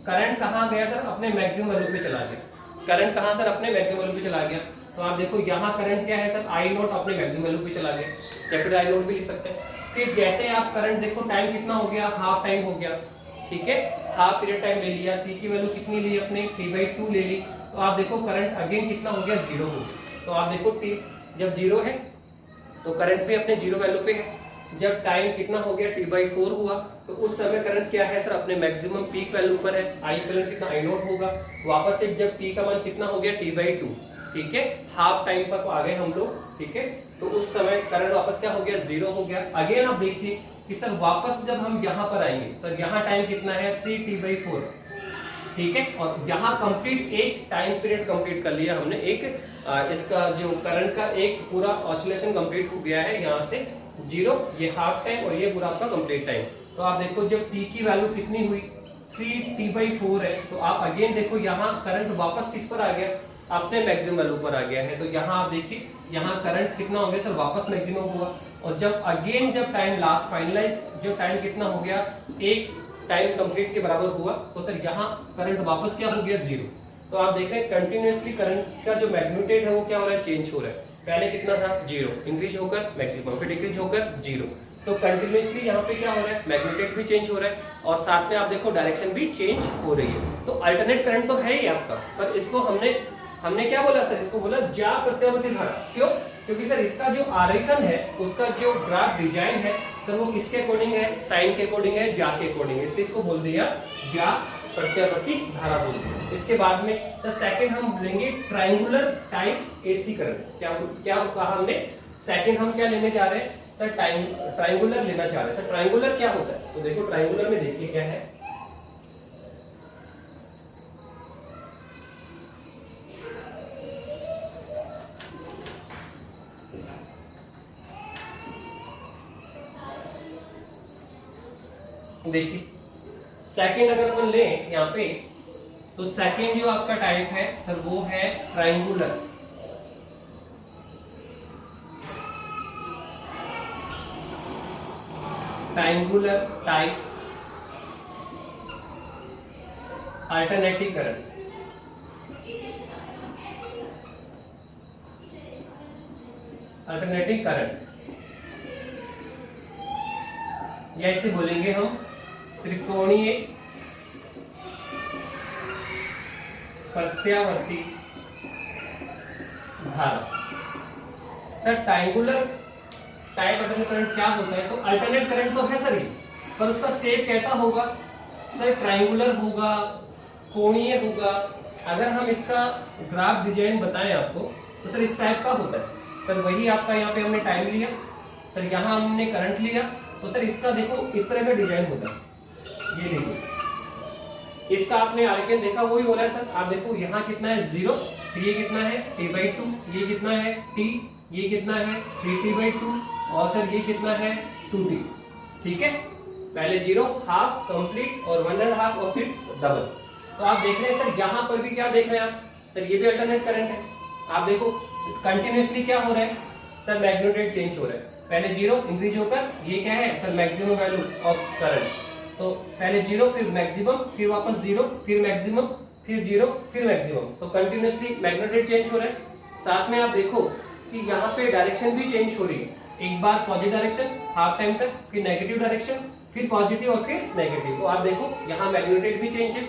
करंट कहाँ गया सर, अपने मैक्सिमम वैल्यू पे चला गया। करंट कहाँ सर, अपने मैक्सिमम वैल्यू पे चला गया। तो आप देखो यहाँ करंट क्या है सर, आई नॉट अपने मैक्सिमम वैल्यू पे चला गया, कैपिटल आई नॉट भी लिख सकते हैं। फिर जैसे आप करंट देखो टाइम कितना हो गया, हाफ टाइम हो गया। ठीक है, हाफ पीरियड टाइम ले लिया, t की वैल्यू कितनी ली अपने, t/2 ले ली। तो आप देखो करंट अगेन कितना हो गया, 0 हो गया। तो आप देखो t जब 0 है तो करंट भी अपने 0 वैल्यू पे है। जब टाइम कितना हो गया, t/4 हुआ, तो उस समय करंट क्या है सर, अपने मैक्सिमम पीक वैल्यू पर है, आई इक्विवेलेंट कितना, आई नॉट होगा। वापस से जब t का मान कितना हो गया, t/2, ठीक है, हाफ टाइम पर आ गए हम लोग। ठीक है, तो उस समय करंट वापस क्या हो गया, 0 हो गया। अगेन आप देखिए कि सर वापस जब हम यहाँ पर आएंगे तो यहाँ टाइम कितना है, 3t/4। ठीक है, और यहाँ कंप्लीट एक टाइम पीरियड कंप्लीट कर लिया हमने, एक इसका जो करंट का एक पूरा ऑसिलेशन कंप्लीट हो गया है, यहाँ से 0, ये हाफ टाइम और ये पूरा आपका कंप्लीट टाइम। तो आप देखो जब t की वैल्यू कितनी हुई 3t/4 है, तो आप अगेन देखो यहाँ करंट वापस किस पर आ गया, अपने मैक्सिमम वैल्यू पर आ गया है। तो यहाँ आप देखिए यहाँ करंट कितना हो गया सर, वापस मैक्सिमम हुआ। और जब अगेन जब टाइम लास्ट फाइनलाइज जो टाइम कितना हो गया, एक टाइम कंप्लीट के बराबर हुआ, तो सर यहाँ करंट वापस क्या हो गया 0। तो आप देख रहे हैं कंटिन्यूअसली करंट का जो मैग्नीट्यूड है वो क्या हो रहा है, चेंज हो रहा है। पहले कितना था 0, इंक्रीज होकर मैक्सिमम, फिर डिक्रीज होकर 0। तो कंटिन्यूअसली यहाँ पे क्या हो रहा है, मैग्नीट्यूड भी चेंज हो रहा है और साथ में आप देखो डायरेक्शन भी चेंज हो रही है। तो अल्टरनेट करंट तो है ही आपका, पर इसको हमने क्या बोला सर, इसको बोला ज्या प्रत्यावर्ती धारा। क्यों? क्योंकि सर इसका जो आरेखन है, उसका जो ग्राफ डिजाइन है सर, वो किसके अकॉर्डिंग है, साइन के अकॉर्डिंग है, ज्या के अकॉर्डिंग है, इसलिए इसको बोल दिया ज्या प्रत्यावर्ती धारा बोल दिया। इसके बाद में सर सेकंड हम लेंगे ट्रायंगुलर टाइप एसी करंट। क्या कहा हमने, सेकंड हम क्या लेने जा रहे हैं सर, ट्रायंगुलर लेना चाह रहे हैं। सर ट्रायंगुलर क्या होता है, तो देखो ट्रायंगुलर में देखिए क्या है, देखिए सेकंड अगर अपन लें यहाँ पे, तो सेकंड जो आपका टाइप है सर वो है triangular. Triangular type alternative current. Alternative current या इसे बोलेंगे हम त्रिकोणीय प्रत्यावर्ती धारा। Sir triangular type alternate current क्या होता है, तो अल्टरनेट करंट तो है सर ये, पर उसका शेप कैसा होगा सर, ट्रायंगुलर होगा, कोणीय होगा। अगर हम इसका ग्राफ डिजाइन बताएं आपको, तो सर इस टाइप का होता है सर। वही आपका यहाँ पे हमने टाइम लिया सर, यहाँ हमने करंट लिया, तो सर इसका देखो इस तरह का डिजाइन होता है। ये लीजिए, इसका आपने आरेखन देखा वही हो रहा है सर। आप देखो यहाँ कितना है 0, फिर ये कितना है t/2, ये कितना है t, ये कितना है 3t/2 और सर ये कितना है 2t। ठीक है, पहले 0, हाफ, कंप्लीट और 1.5 और फिर डबल। तो आप देख रहे हैं सर यहाँ पर भी क्या देख रहे हैं आप सर, ये भी अल्टरनेट करंट है। आप देखो कंटिन्यूअसली क्या हो रहा है सर, मैग्नीट्यूड चेंज हो रहा है। पहले 0 इंक्रीज होकर ये क्या है sir, maximum value of current. तो पहले 0, फिर मैक्सिमम, फिर वापस 0, फिर मैक्सिमम, फिर 0, फिर मैक्सिमम। तो कंटिन्यूअसली मैग्नीट्यूड चेंज हो रहा है। साथ में आप देखो कि यहाँ पे डायरेक्शन भी चेंज हो रही है, एक बार पॉजिटिव डायरेक्शन हाफ टाइम तक, फिर नेगेटिव डायरेक्शन, फिर पॉजिटिव और फिर नेगेटिव। तो आप देखो यहाँ मैग्नीट्यूड भी चेंज है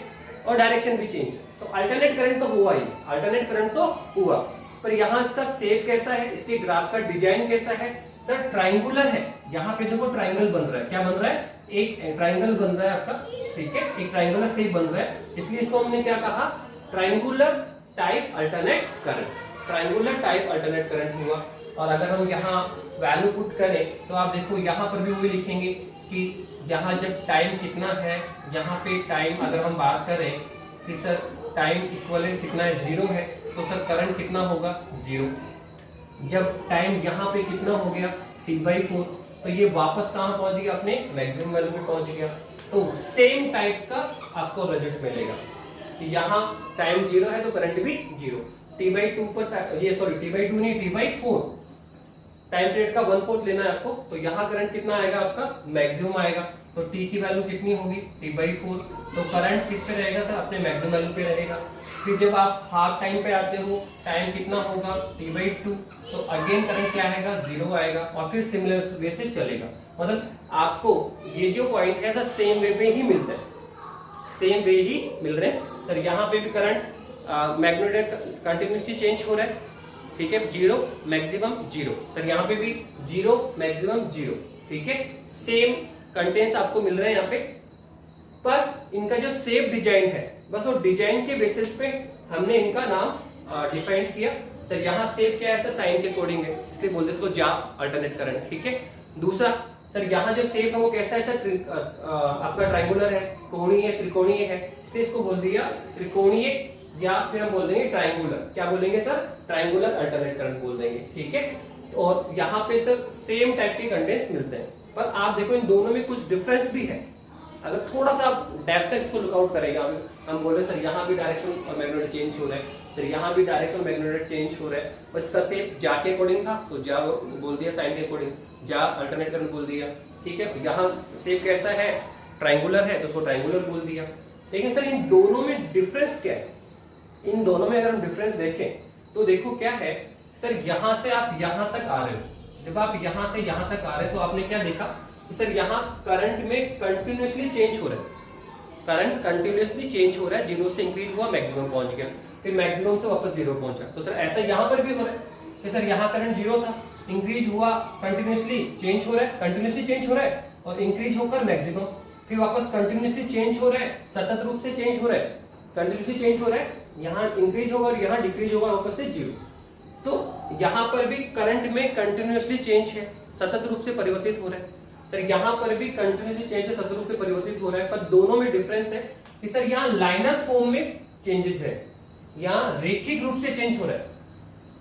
और डायरेक्शन भी चेंज है। तो अल्टरनेट करंट तो हुआ ही, अल्टरनेट करंट तो हुआ, पर यहाँ इसका शेप कैसा है, इसके ग्राफ का डिजाइन कैसा है सर, ट्रायंगुलर है। यहाँ पे देखो ट्रायंगल बन रहा है, क्या बन रहा है, एक ट्रायंगल बन रहा है आपका। ठीक है, एक ट्रायंगुलर शेप बन रहा है, इसलिए इसको हमने क्या कहा, triangular type alternate current. Triangular type alternate current हुआ। और अगर हम यहाँ वैल्यू पुट करें, तो आप देखो यहाँ पर भी वही लिखेंगे कि यहाँ जब टाइम कितना है, यहाँ पे टाइम अगर हम बात करें कि सर टाइम इक्विवेलेंट कितना है 0 है, तो सर करंट कितना होगा 0। जब टाइम यहाँ पे कितना हो गया t/4, तो ये वापस कहाँ पहुंच गया, अपने मैक्सिमम वैल्यू पे पहुंच गया। तो सेम टाइप का आपको रिजल्ट मिलेगा कि यहाँ टाइम 0 है तो करंट भी 0। t/2 पर ये सॉरी t/2 नहीं t/4 टाइम पीरियड का 1/4 लेना है आपको, तो यहाँ करंट कितना आएगा आपका, मैक्सिमम आएगा। तो t की वैल्यू कितनी होगी t/4, तो करंट किस पे रहेगा सर, अपने मैक्सिमम वैल्यू पे रहेगा। फिर जब आप हाफ टाइम पे आते हो, टाइम कितना होगा t/2, तो अगेन करंट क्या आएगा 0 आएगा और फिर सिमिलर वे से चलेगा। मतलब आपको ये जो पॉइंट है सर सेम वे पे ही मिलता है, सेम वे ही मिल रहे हैं सर। यहाँ पे भी करंट मैग्नेटिक कंटिन्यूअसली चेंज हो रहा है। ठीक है, 0 मैक्सिमम 0, सर यहाँ पे भी 0 मैक्सिमम 0। ठीक है, सेम कंटेंट्स आपको मिल रहे हैं यहाँ पे, पर इनका जो शेप डिजाइन है, बस वो डिजाइन के बेसिस पे हमने इनका नाम डिफाइन किया। तो यहाँ शेप क्या है सर, साइन के अकॉर्डिंग है, इसलिए बोलते हैं इसको ज्या अल्टरनेट करंट। ठीक है, दूसरा सर यहाँ जो शेप है वो कैसा है सर, आपका ट्रायंगुलर है, कोणीय है, त्रिकोणीय है, इसलिए इसको बोल दिया त्रिकोणीय या फिर हम बोल देंगे ट्राइंगुलर, क्या बोलेंगे सर, ट्राइंगुलर अल्टरनेट करंट बोल देंगे, ठीक है। और यहाँ पे सर सेम टाइप के कंटेंट्स मिलते हैं, पर आप देखो इन दोनों में कुछ डिफरेंस भी है। अगर थोड़ा सा आप डेप्थ तक इसको लुकआउट करेगा, हम बोल रहे सर यहाँ भी डायरेक्शन और मैग्नेटिक चेंज हो रहा है, फिर यहाँ भी डायरेक्शन और मैग्नेटिक चेंज हो रहा है, और इसका सेप जा के अकॉर्डिंग था तो जा बोल दिया, साइन के अकॉर्डिंग जा अल्टरनेट करंट बोल दिया, ठीक है। यहाँ सेप कैसा है, ट्राइंगुलर है तो उसको ट्राइंगुलर बोल दिया। लेकिन सर इन दोनों में डिफरेंस क्या है, इन दोनों में अगर हम डिफरेंस देखें तो देखो क्या है सर, यहां से आप यहां तक आ रहे हो, जब आप यहां से यहां तक आ रहे हो तो आपने क्या देखा कि सर यहां करंट में कंटिन्यूअसली चेंज हो रहा है, करंट कंटिन्यूअसली चेंज हो रहा है, जीरो से इंक्रीज हुआ मैक्सिमम पहुंच गया, फिर मैक्सिमम से वापस जीरो पहुंचा। तो सर ऐसा यहां पर भी हो रहा है कि सर यहां करंट जीरो था, इंक्रीज हुआ, कंटिन्यूअसली चेंज हो रहा है, कंटिन्यूअसली चेंज हो रहा है और इंक्रीज होकर मैक्सिमम, फिर वापस कंटिन्यूअसली चेंज हो रहा है, सतत रूप से चेंज हो रहा है, कंटिन्यूअसली चेंज हो रहा है, यहाँ इंक्रीज होगा और यहाँ डिक्रीज होगा वापस से जीरो। तो यहाँ पर भी करंट में कंटिन्यूअसली चेंज है, सतत रूप से परिवर्तित हो रहा है, सर यहाँ पर भी कंटिन्यूअसली चेंज है, सतत रूप से परिवर्तित हो रहा है, पर दोनों में डिफरेंस है कि सर यहाँ लाइनर फॉर्म में चेंजेस है, यहाँ रेखिक रूप से चेंज हो रहा है,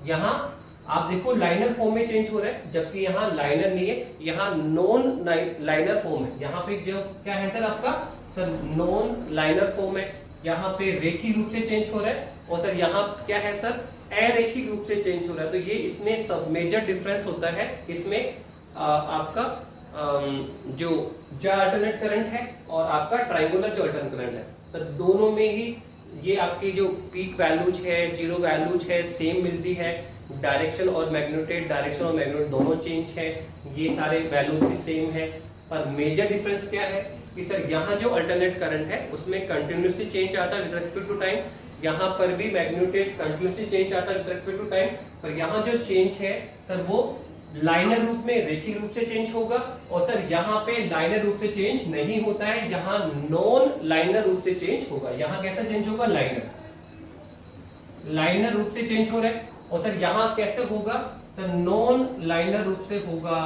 यहाँ आप देखो लाइनर फॉर्म में चेंज हो रहा है, जबकि यहाँ लाइनर नहीं है, यहाँ नॉन लाइनर फॉर्म है, यहाँ पे जो क्या है सर आपका, सर नॉन लाइनर फॉर्म है, यहाँ पे रेखिक रूप से चेंज हो रहा है, और सर यहाँ क्या है सर, अरेखिक रूप से चेंज हो रहा है। तो ये इसमें सब मेजर डिफरेंस होता है, इसमें आपका जो अल्टरनेट करंट है और आपका ट्राइंगुलर जो अल्टरनेट करंट है, सर दोनों में ही ये आपकी जो पीक वैल्यूज है, जीरो वैल्यूज है, सेम मिलती है, डायरेक्शन और मैग्नेट दोनों चेंज है, ये सारे वैल्यूज भी सेम है, पर मेजर डिफरेंस क्या है कि सर यहाँ जो अल्टरनेट करंट है उसमें कंटिन्यूअसली चेंज आता है विद रिस्पेक्ट टू टाइम, यहाँ पर भी मैग्नेटिक कंटिन्यूअसली चेंज आता है विद रिस्पेक्ट टू टाइम, पर यहाँ जो चेंज है सर वो लाइनर रूप में रेखिक रूप से चेंज होगा, और सर यहाँ पे लाइनर रूप से चेंज नहीं होता है, यहाँ नॉन लाइनर रूप से चेंज होगा। यहाँ कैसा चेंज होगा, लाइनर रूप से चेंज हो रहा है, और सर यहाँ कैसे होगा सर, नॉन लाइनर रूप से होगा,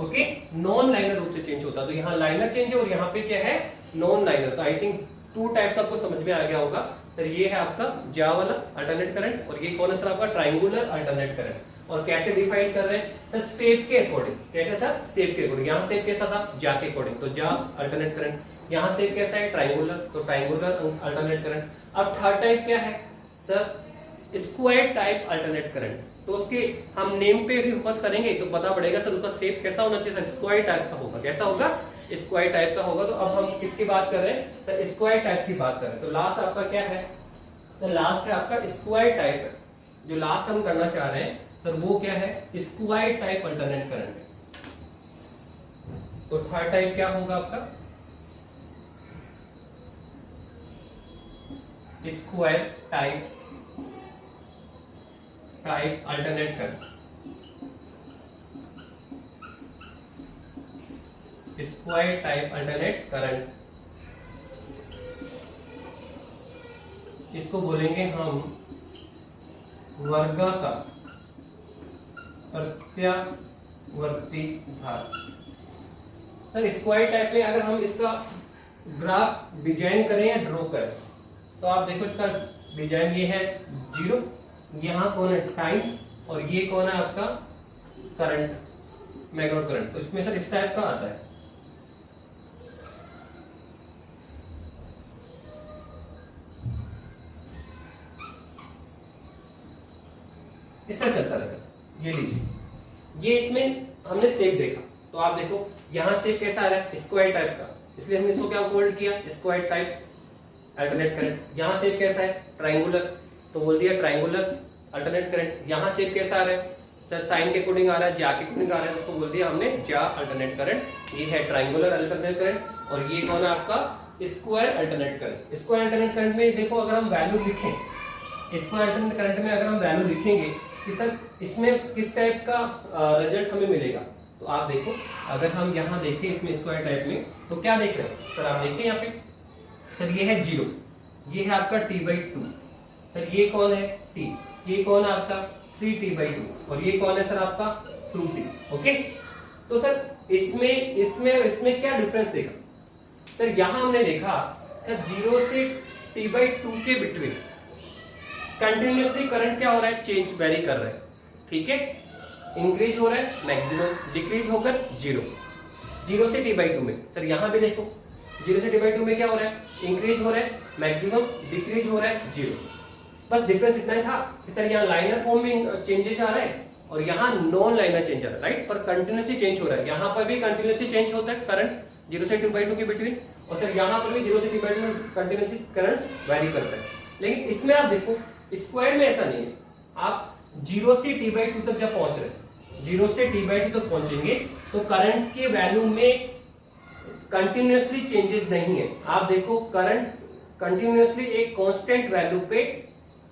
ओके, नॉन लाइनर रूप से चेंज होता है। तो यहाँ लाइनर चेंज है और यहाँ पे क्या है, नॉन लाइनर। तो आई थिंक टू टाइप का आपको समझ में आ गया होगा। सर ये है आपका जा वाला अल्टरनेट करंट, और ये कौन है सर आपका ट्राइंगुलर अल्टरनेट करंट। और कैसे डिफाइन कर रहे हैं सर, सेप के अकॉर्डिंग। कैसे सर, सेप के अकॉर्डिंग। यहाँ सेप कैसा था, जा के अकॉर्डिंग, तो जा अल्टरनेट करंट। यहाँ सेप कैसा है, ट्राइंगुलर, तो ट्राइंगुलर अल्टरनेट करंट। अब थर्ड टाइप क्या है sir, square type alternate current. तो उसके हम नेम पे भी फोकस करेंगे तो पता पड़ेगा सर उसका शेप कैसा होना चाहिए, सर स्क्वायर टाइप का होगा। कैसा होगा, स्क्वायर टाइप का होगा। तो अब हम किसकी बात कर रहे हैं सर, स्क्वायर टाइप की बात कर रहे हैं। तो लास्ट आपका क्या है सर, लास्ट है आपका स्क्वायर टाइप। जो लास्ट हम करना चाह रहे हैं सर वो क्या है, स्क्वायर टाइप अल्टरनेट करंट। तो थर्ड टाइप क्या होगा आपका, square type alternate current. Square type alternate current, इसको बोलेंगे हम वर्गाकार प्रत्यावर्ती भार। सर स्क्वायर टाइप में अगर हम इसका ग्राफ डिजाइन करें या ड्रॉ करें तो आप देखो इसका डिजाइन ये है, जीरो, यहाँ कौन है टाइम, और ये कौन है आपका करंट, मैग्नेटिक करंट। तो इसमें सर इस टाइप का आता है। इस तरह चलता रहेगा। ये लीजिए, ये इसमें हमने शेप देखा, तो आप देखो यहाँ शेप कैसा आ रहा है, स्क्वायर टाइप का, इसलिए हमने इसको क्या होल्ड किया, स्क्वायर टाइप अल्टरनेट करंट। यहाँ शेप कैसा है, ट्राइंगुलर, तो बोल दिया ट्राइंगुलर अल्टरनेट करंट। यहाँ शेप कैसा आ रहा है सर, साइन के अकॉर्डिंग आ रहा है, जा के अकॉर्डिंग आ रहा है, उसको बोल दिया हमने जा अल्टरनेट करंट। ये है ट्राइंगुलर अल्टरनेट करंट, और ये कौन है आपका square alternate current. Square alternate current में देखो अगर हम वैल्यू लिखें, स्क्वायर अल्टरनेट करंट में अगर हम वैल्यू लिखेंगे कि सर इसमें किस टाइप का रिजल्ट हमें मिलेगा, तो आप देखो अगर हम यहाँ देखें इसमें स्क्वायर टाइप में तो क्या देख रहे हैं सर, आप देखिए यहाँ पे सर ये है जीरो, ये है आपका t/2, सर ये कौन है t, ये कौन है आपका 3t/2, और ये कौन है सर आपका 2t। ओके, तो सर इसमें क्या डिफरेंस देखा सर, यहाँ हमने देखा सर 0 से t T/2 के बिटवीन कंटिन्यूसली करंट क्या हो रहा है, चेंज वेरी कर रहा है, ठीक है, इंक्रीज हो रहा है मैक्सिमम, डिक्रीज होकर जीरो, जीरो से T/2 में। सर यहां भी देखो जीरो से T/2 में क्या हो रहा है, इंक्रीज हो रहा है मैक्सिमम, डिक्रीज हो रहा है जीरो। बस डिफरेंस इतना ही था कि सर यहाँ लाइनर फॉर्म में चेंजेस आ रहा है और यहाँ नॉन लाइनर चेंज आ रहा है, राइट, पर कंटिन्यूसली चेंज हो रहा है। यहाँ पर भी कंटिन्यूसली चेंज होता है करंट जीरो से T/2 के बिटवीन, और सर यहाँ पर भी जीरो से T/2 में कंटिन्यूसली करंट वैरी करता है। लेकिन इसमें आप देखो स्क्वायर में ऐसा नहीं है, आप जीरो से T/2 तक जब पहुंच रहे हैं, जीरो से T/2 तक पहुंचेंगे तो करंट के वैल्यू में कंटिन्यूसली चेंजेस नहीं है। आप देखो करंट कंटिन्यूसली एक कांस्टेंट वैल्यू पे,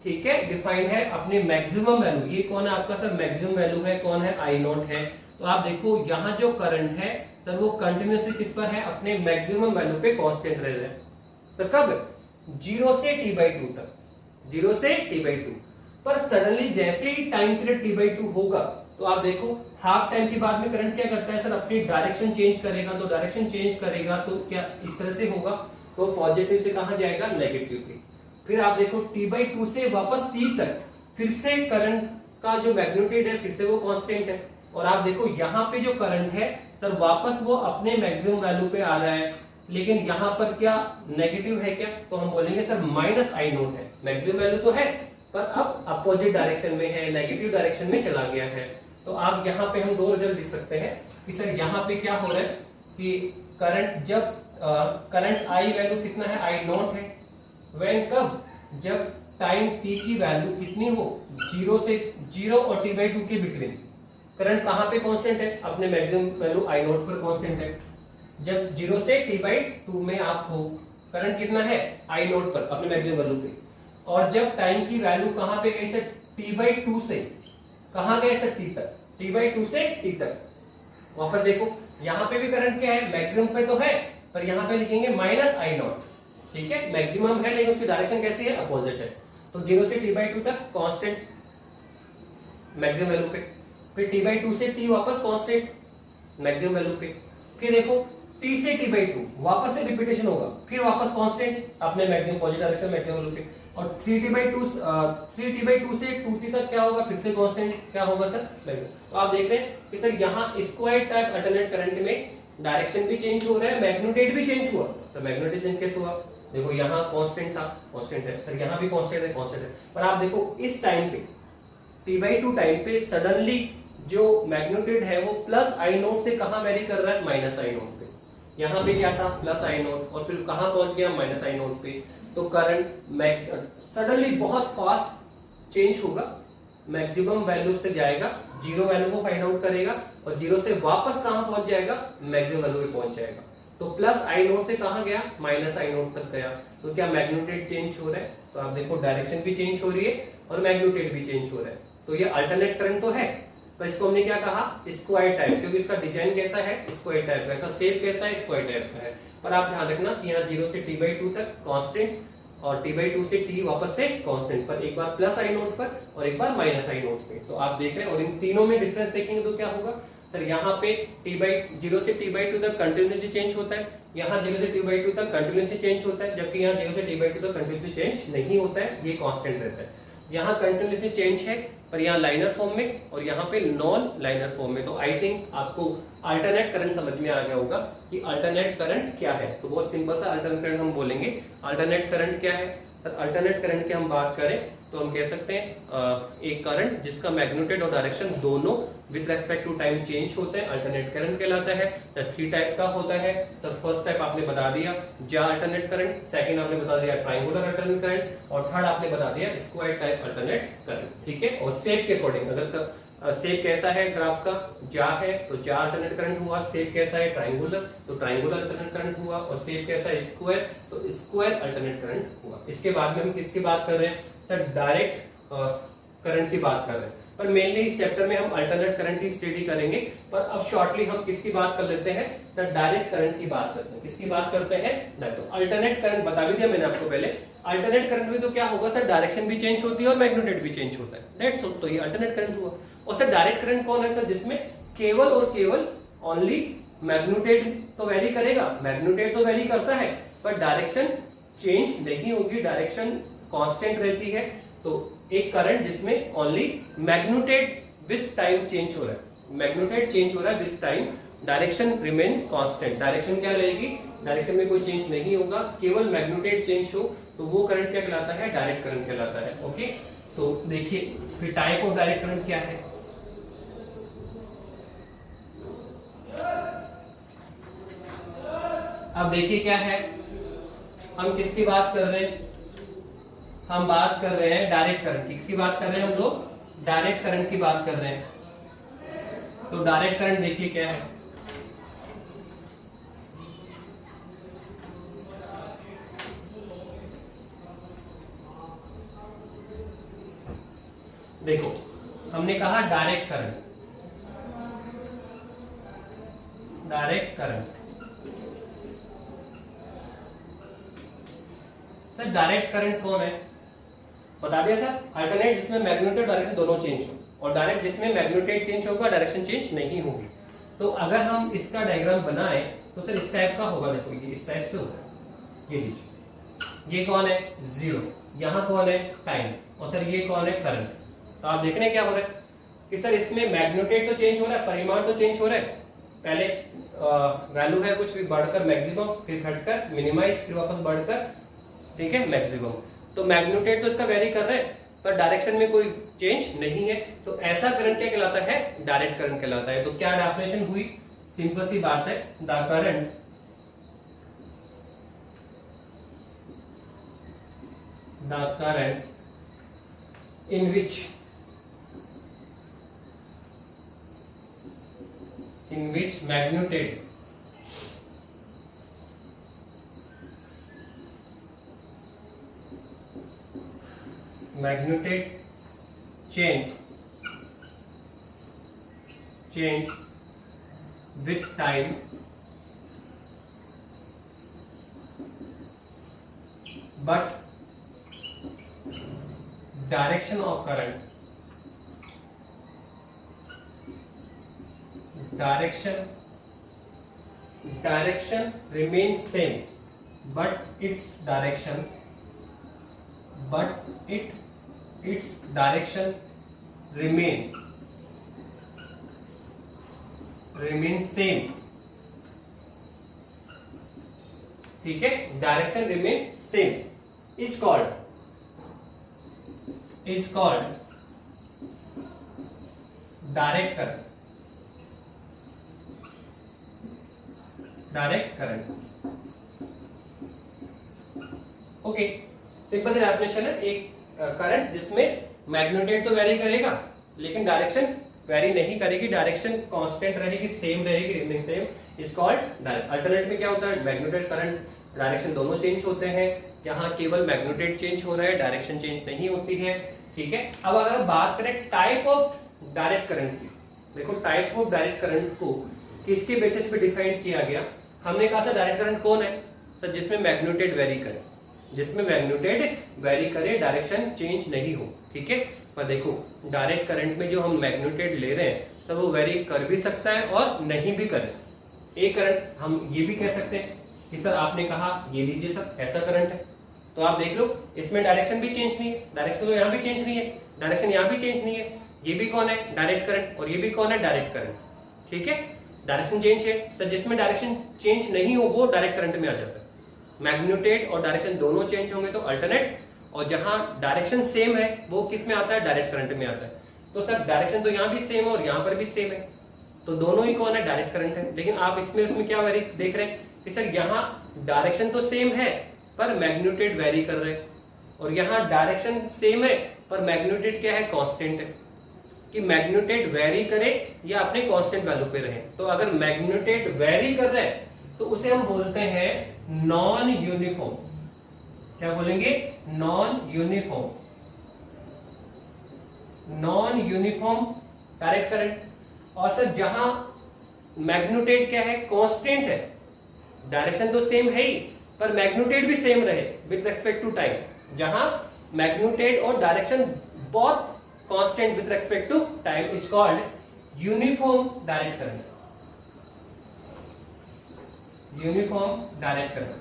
ठीक है, डिफाइन है अपने मैक्सिमम वैल्यू। ये कौन है आपका सर, मैक्सिमम वैल्यू है, कौन है, आई नॉट है। तो आप देखो यहाँ जो करंट है सर वो कंटिन्यूसली किस पर है, अपने मैक्सिमम वैल्यू पे कांस्टेंट रह रहा है। तो कब, जीरो से T/2 तक, जीरो से T/2। पर सडनली जैसे ही टाइम पीरियड T/2 होगा तो आप देखो हाफ टाइम के बाद में करंट क्या करता है सर, अपनी डायरेक्शन चेंज करेगा। तो डायरेक्शन चेंज करेगा तो क्या इस तरह से होगा, तो पॉजिटिव से कहां जाएगा, नेगेटिव पे। फिर आप देखो T/2 से वापस T तक फिर से करंट का जो मैग्नीट्यूड है फिर से वो कांस्टेंट है। और आप देखो यहाँ पे जो करंट है सर वापस वो अपने मैक्सिमम वैल्यू पे आ रहा है, लेकिन यहाँ पर क्या नेगेटिव है क्या, तो हम बोलेंगे सर माइनस आई नोट है। मैक्सिमम वैल्यू तो है पर अब अपोजिट डायरेक्शन में है, नेगेटिव डायरेक्शन में चला गया है। तो आप यहाँ पे हम दो रिजल्ट लिख सकते हैं कि सर यहाँ पे क्या हो रहा है कि करंट जब करंट आई वैल्यू कितना है, आई नॉट है, व्हेन कब, जब टाइम t की वैल्यू कितनी हो, जीरो और T/2 के बिटवीन करंट कहां पे कांस्टेंट है, अपने मैक्सिमम वैल्यू आई नॉट पर कांस्टेंट है। जब जीरो से T/2 में आप हो, करंट कितना है, आई नॉट पर अपने मैक्सिमम वैल्यू पे। और जब टाइम की वैल्यू कहां पे गई सर, T/2 से कहां गए सर, T तक, T/2 से T तक। वापस देखो यहाँ पे भी करंट क्या है, मैक्सिमम पे तो है, पर यहाँ पे लिखेंगे माइनस आई नॉट, ठीक है, मैक्सिमम है लेकिन उसकी डायरेक्शन कैसी है, अपोजिट है। तो जीरो से T/2 तक कांस्टेंट मैक्सिमम वैल्यू पे, फिर T/2 से T वापस कांस्टेंट मैक्सिमम वैल्यू पे। फिर देखो T से T/2 वापस से रिपीटेशन होगा, फिर वापस कांस्टेंट अपने maximum positive direction maximum value पे। और 3T/2 से 2T तक क्या होगा, फिर से कांस्टेंट क्या होगा सर, मैक्सिमम। तो आप देख रहे हैं कि सर यहाँ स्क्वायर टाइप अल्टरनेट करंट में डायरेक्शन भी चेंज हो रहा है, मैग्नीट्यूड भी चेंज हुआ। तो मैग्नीट्यूड चेंज कैसे हुआ, देखो यहाँ कांस्टेंट था, कांस्टेंट है सर, यहाँ भी कांस्टेंट है, कांस्टेंट है। पर आप देखो इस टाइम पे T/2 टाइम पे सडनली जो मैग्नीट्यूड है वो प्लस आई नोट से कहां वेरी कर रहा है, माइनस आई नोट पे। यहाँ पे क्या था, प्लस आई नोट, और फिर कहां पहुंच गया, माइनस आई नोट पे। तो करंट सडनली बहुत फास्ट चेंज होगा, मैक्सिमम वैल्यू से जाएगा, जीरो वैल्यू को फाइंड आउट करेगा और जीरो से वापस कहां पहुंच जाएगा, मैक्सिमम वैल्यू पे पहुंच जाएगा। तो प्लस आई नोट से कहां गया, माइनस आई नोट तक गया। तो क्या मैग्नीट्यूड चेंज हो रहा है, तो आप देखो डायरेक्शन भी चेंज हो रही है और मैग्नीट्यूड भी चेंज हो रहा है। तो ये अल्टरनेट करंट तो है, पर इसको हमने क्या कहा, स्क्वायर टाइप, क्योंकि इसका डिजाइन कैसा है, स्क्वायर टाइप का, इसका शेप कैसा है, स्क्वायर टाइप का है। पर आप ध्यान रखना कि यहाँ जीरो से T/2 तक कांस्टेंट और T/2 से T वापस से कांस्टेंट, पर एक बार प्लस आई नोट पर और एक बार माइनस आई नोट पे। तो आप देख रहे हैं, और इन तीनों में डिफरेंस देखेंगे तो क्या होगा सर, यहाँ पे जीरो से T/2 तक कंटिन्यूसली चेंज होता है, यहाँ जीरो से T/2 तक कंटिन्यूसली चेंज होता है, जबकि यहाँ जीरो से T/2 तक कंटिन्यूसली चेंज नहीं होता है, ये कांस्टेंट रहता है। यहाँ कंटिन्यूसली चेंज है पर यहाँ लाइनर फॉर्म में और यहाँ पे नॉन लाइनर फॉर्म में। तो आई थिंक आपको अल्टरनेट करंट समझ में आ गया होगा कि अल्टरनेट करंट क्या है। तो बहुत सिंपल सा अल्टरनेट करंट हम बोलेंगे। अल्टरनेट करंट क्या है सर, अल्टरनेट करंट की हम बात करें तो हम कह सकते हैं एक करंट जिसका मैग्नीट्यूड और डायरेक्शन दोनों with respect to time change होते हैं, अल्टरनेट करंट कहलाता है। सर 3 टाइप का होता है सर, फर्स्ट टाइप आपने बता दिया जा अल्टरनेट करंट, सेकंड आपने बता दिया ट्रायंगुलर अल्टरनेट करंट, और थर्ड आपने बता दिया स्क्वायर टाइप अल्टरनेट करंट, ठीक है। और शेप के अकॉर्डिंग, अगर शेप कैसा है ग्राफ का, जा है तो जा अल्टरनेट करंट हुआ, शेप कैसा है ट्रायंगुलर तो ट्रायंगुलर अल्टरनेट करंट हुआ, और शेप कैसा है स्क्वायर तो स्क्वायर अल्टरनेट करंट हुआ। इसके बाद में हम किसकी बात कर रहे हैं सर, डायरेक्ट करंट की बात कर रहे हैं। पर मेनली इस चैप्टर में हम अल्टरनेट करंट की स्टडी करेंगे, पर अब शॉर्टली हम किसकी बात कर लेते हैं सर, डायरेक्ट करंट की बात करते हैं। किसकी बात करते हैं, तो अल्टरनेट करंट बता भी दिया मैंने आपको पहले। अल्टरनेट करंट में तो क्या होगा सर, डायरेक्शन भी चेंज होती है और मैग्नीट्यूड भी चेंज होता है, दैट्स ऑल। तो ये अल्टरनेट करंट हुआ। और सर डायरेक्ट करंट कौन है सर, जिसमें केवल और केवल ओनली मैग्नीट्यूड तो वैरी करेगा, मैग्नीट्यूड तो वैरी करता है पर डायरेक्शन चेंज नहीं होगी, डायरेक्शन कांस्टेंट रहती है। तो एक करंट जिसमें only magnitude with time change हो रहा है, मैग्नीट्यूड चेंज हो रहा है with time, direction remain constant. Direction क्या रहेगी, डायरेक्शन में कोई चेंज नहीं होगा, केवल मैग्नीट्यूड चेंज हो, तो वो करंट क्या कहलाता है, डायरेक्ट करंट कहलाता है। ओके, तो देखिए फिर टाइप ऑफ डायरेक्ट करंट क्या है। अब देखिए क्या है, हम किसकी बात कर रहे हैं, हम बात कर रहे हैं डायरेक्ट करंट। किसकी बात कर रहे हैं हम लोग, डायरेक्ट करंट की बात कर रहे हैं। तो डायरेक्ट करंट देखिए क्या है, देखो हमने कहा direct current, direct current. Sir direct current कौन है, बता दिया सर, अल्टरनेट जिसमें मैग्नीट्यूड डायरेक्शन दोनों चेंज हो, और डायरेक्ट जिसमें मैग्नीट्यूड चेंज होगा डायरेक्शन चेंज नहीं होगी। तो अगर हम इसका डायग्राम बनाए तो सर इस टाइप का होगा, देखो ये इस टाइप से होगा, ये लीजिए, ये कौन है, जीरो, यहाँ कौन है, टाइम, और सर ये कौन है, करंट। तो आप देख रहे हैं क्या हो रहा है कि सर इसमें मैग्नीट्यूड तो चेंज हो रहा है, परिमाण तो चेंज हो रहा है, पहले वैल्यू है कुछ भी बढ़कर मैक्सिमम, फिर घटकर मिनिमाइज, फिर वापस बढ़कर, ठीक है, मैक्सिमम। तो मैग्नीट्यूड तो इसका वेरी कर रहे हैं, पर डायरेक्शन में कोई चेंज नहीं है, तो ऐसा करंट क्या कहलाता है, डायरेक्ट करंट कहलाता है। तो क्या डेफिनेशन हुई, सिंपल सी बात है, the current in which magnitude change with time, but direction of current, direction remains same, but its direction remain same, ठीक है, direction remain same, is called direct current. Okay, simple सी definition है, एक current जिसमें magnitude तो very करेगा लेकिन direction very नहीं करेगी, डायरेक्शन कांस्टेंट रहेगी, सेम रहेगी, remaining same, is called direct. Alternate में क्या होता है, मैग्नीट्यूड करंट डायरेक्शन दोनों चेंज होते हैं, यहाँ केवल मैग्नीट्यूड चेंज हो रहा है, डायरेक्शन चेंज नहीं होती है, ठीक है। अब अगर बात करें टाइप ऑफ डायरेक्ट करंट की, देखो टाइप ऑफ डायरेक्ट करंट को किसके बेसिस पे डिफाइन किया गया, हमने कहा था डायरेक्ट करंट कौन है सर, जिसमें मैग्नीट्यूड वेरी करे, जिसमें मैग्नीट्यूड वेरी करे, डायरेक्शन चेंज नहीं हो, ठीक है। पर देखो डायरेक्ट करंट में जो हम मैग्नीट्यूड ले रहे हैं सर वो वेरी कर भी सकता है और नहीं भी करे। एक करंट हम ये भी कह सकते हैं कि सर आपने कहा ये लीजिए सर ऐसा करंट है, तो आप देख लो इसमें डायरेक्शन भी चेंज नहीं है, डायरेक्शन तो यहाँ भी चेंज नहीं है, डायरेक्शन यहाँ भी चेंज नहीं है, ये भी कौन है, डायरेक्ट करंट, और ये भी कौन है, डायरेक्ट करंट, ठीक है। डायरेक्शन चेंज है सर, जिसमें डायरेक्शन चेंज नहीं हो वो डायरेक्ट करंट में आ जाता है, मैग्नीट्यूड और डायरेक्शन दोनों चेंज होंगे तो अल्टरनेट, और जहां डायरेक्शन सेम है वो किस में आता है, डायरेक्ट करंट में आता है। तो सर डायरेक्शन तो यहाँ भी सेम है और यहाँ पर भी सेम है, तो दोनों ही कौन है, डायरेक्ट करंट है। लेकिन आप इसमें उसमें क्या वेरी देख रहे हैं कि सर यहाँ डायरेक्शन तो सेम है पर मैग्नीट्यूड वेरी कर रहे हैं, और यहाँ डायरेक्शन सेम है पर मैग्नीट्यूड क्या है, कांस्टेंट है, कि मैग्नीट्यूड वेरी करे या अपने कांस्टेंट वैल्यू पे रहे। तो अगर मैग्नीट्यूड वेरी कर रहे हैं तो उसे हम बोलते हैं नॉन यूनिफॉर्म, क्या बोलेंगे, नॉन यूनिफॉर्म डायरेक्ट करंट। और सर जहां मैग्नीट्यूड क्या है, कांस्टेंट है, डायरेक्शन तो सेम है ही पर मैग्नीट्यूड भी सेम रहे विद रेस्पेक्ट टू टाइम, जहां मैग्नीट्यूड और direction both constant with respect to time, is called uniform direct current, uniform direct current.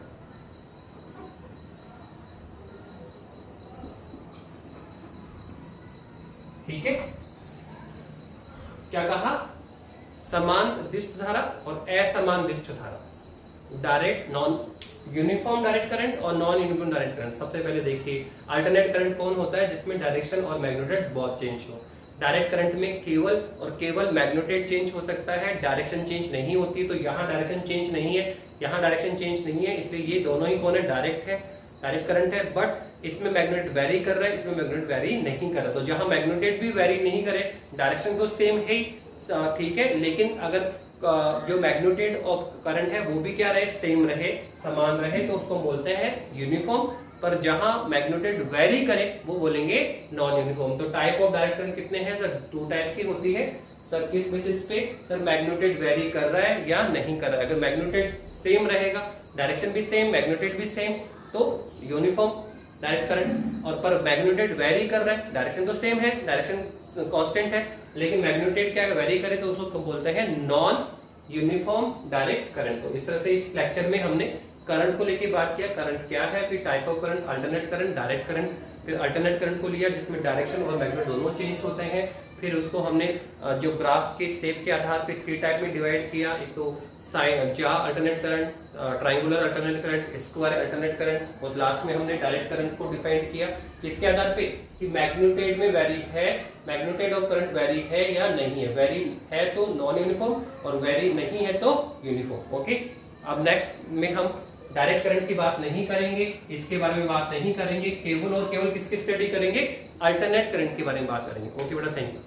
ठीक है, क्या कहा, समान दिष्ट धारा और असमान दिष्ट धारा, direct non uniform direct current और नॉन यूनिफॉर्म डायरेक्ट करंट। सबसे पहले देखिए अल्टरनेट करंट कौन होता है, जिसमें डायरेक्शन और मैग्नेटाइड बहुत चेंज हो। डायरेक्ट करंट में केवल और केवल मैग्नेटाइड चेंज हो सकता है, डायरेक्शन चेंज नहीं होती। तो यहाँ डायरेक्शन चेंज नहीं है, यहाँ डायरेक्शन चेंज नहीं है, इसलिए ये दोनों ही कौन है, डायरेक्ट है, डायरेक्ट करंट है। बट इसमें मैग्नेट वेरी कर रहा है, इसमें मैग्नेट वेरी नहीं कर रहा। तो जहां मैग्नेटेड भी वेरी नहीं करे, डायरेक्शन तो सेम है ही, ठीक है, लेकिन अगर जो मैग्नेटेड और करंट है वो भी क्या रहे, सेम रहे, समान रहे, तो उसको बोलते हैं यूनिफॉर्म। पर जहां मैग्नेटेड वेरी करे वो बोलेंगे नॉन यूनिफॉर्म। तो टाइप ऑफ डायरेक्ट करंट कितने हैं सर, 2 टाइप की होती है। सर किस बेसिस पे, सर मैग्नेटेड वेरी कर रहा है या नहीं कर रहा है। अगर मैग्नेटेड सेम रहेगा, डायरेक्शन भी सेम, मैग्नेटेड भी सेम, तो यूनिफॉर्म डायरेक्ट करंट। और पर मैग्नेटेड वेरी कर रहा है, डायरेक्शन तो सेम है, डायरेक्शन कांस्टेंट है, लेकिन मैग्नेटेड क्या वेरी करे तो उसको बोलते हैं नॉन यूनिफॉर्म डायरेक्ट करंट। तो इस तरह से इस लेक्चर में हमने करंट को लेके बात किया, करंट क्या है, फिर type of current, alternate current, direct current. फिर अल्टरनेट करंट को लिया जिसमें डायरेक्शन और मैग्नेट दोनों चेंज होते हैं। फिर उसको हमने जो ग्राफ के शेप के आधार पे 3 टाइप में डिवाइड किया, एक तो जा alternate current, triangular alternate current, square alternate current, और लास्ट में हमने डायरेक्ट करंट को डिफाइन किया। किसके आधार पे, कि मैग्नेटेड में वेरी है, मैग्नेटेड और करंट वेरी है या नहीं है। वेरी है तो नॉन यूनिफॉर्म और वेरी नहीं है तो यूनिफॉर्म। ओके, अब नेक्स्ट में हम डायरेक्ट करंट की बात नहीं करेंगे, इसके बारे में बात नहीं करेंगे, केवल और केवल किसकी स्टडी करेंगे, अल्टरनेट करंट के बारे में बात करेंगे। ओके बेटा, थैंक यू।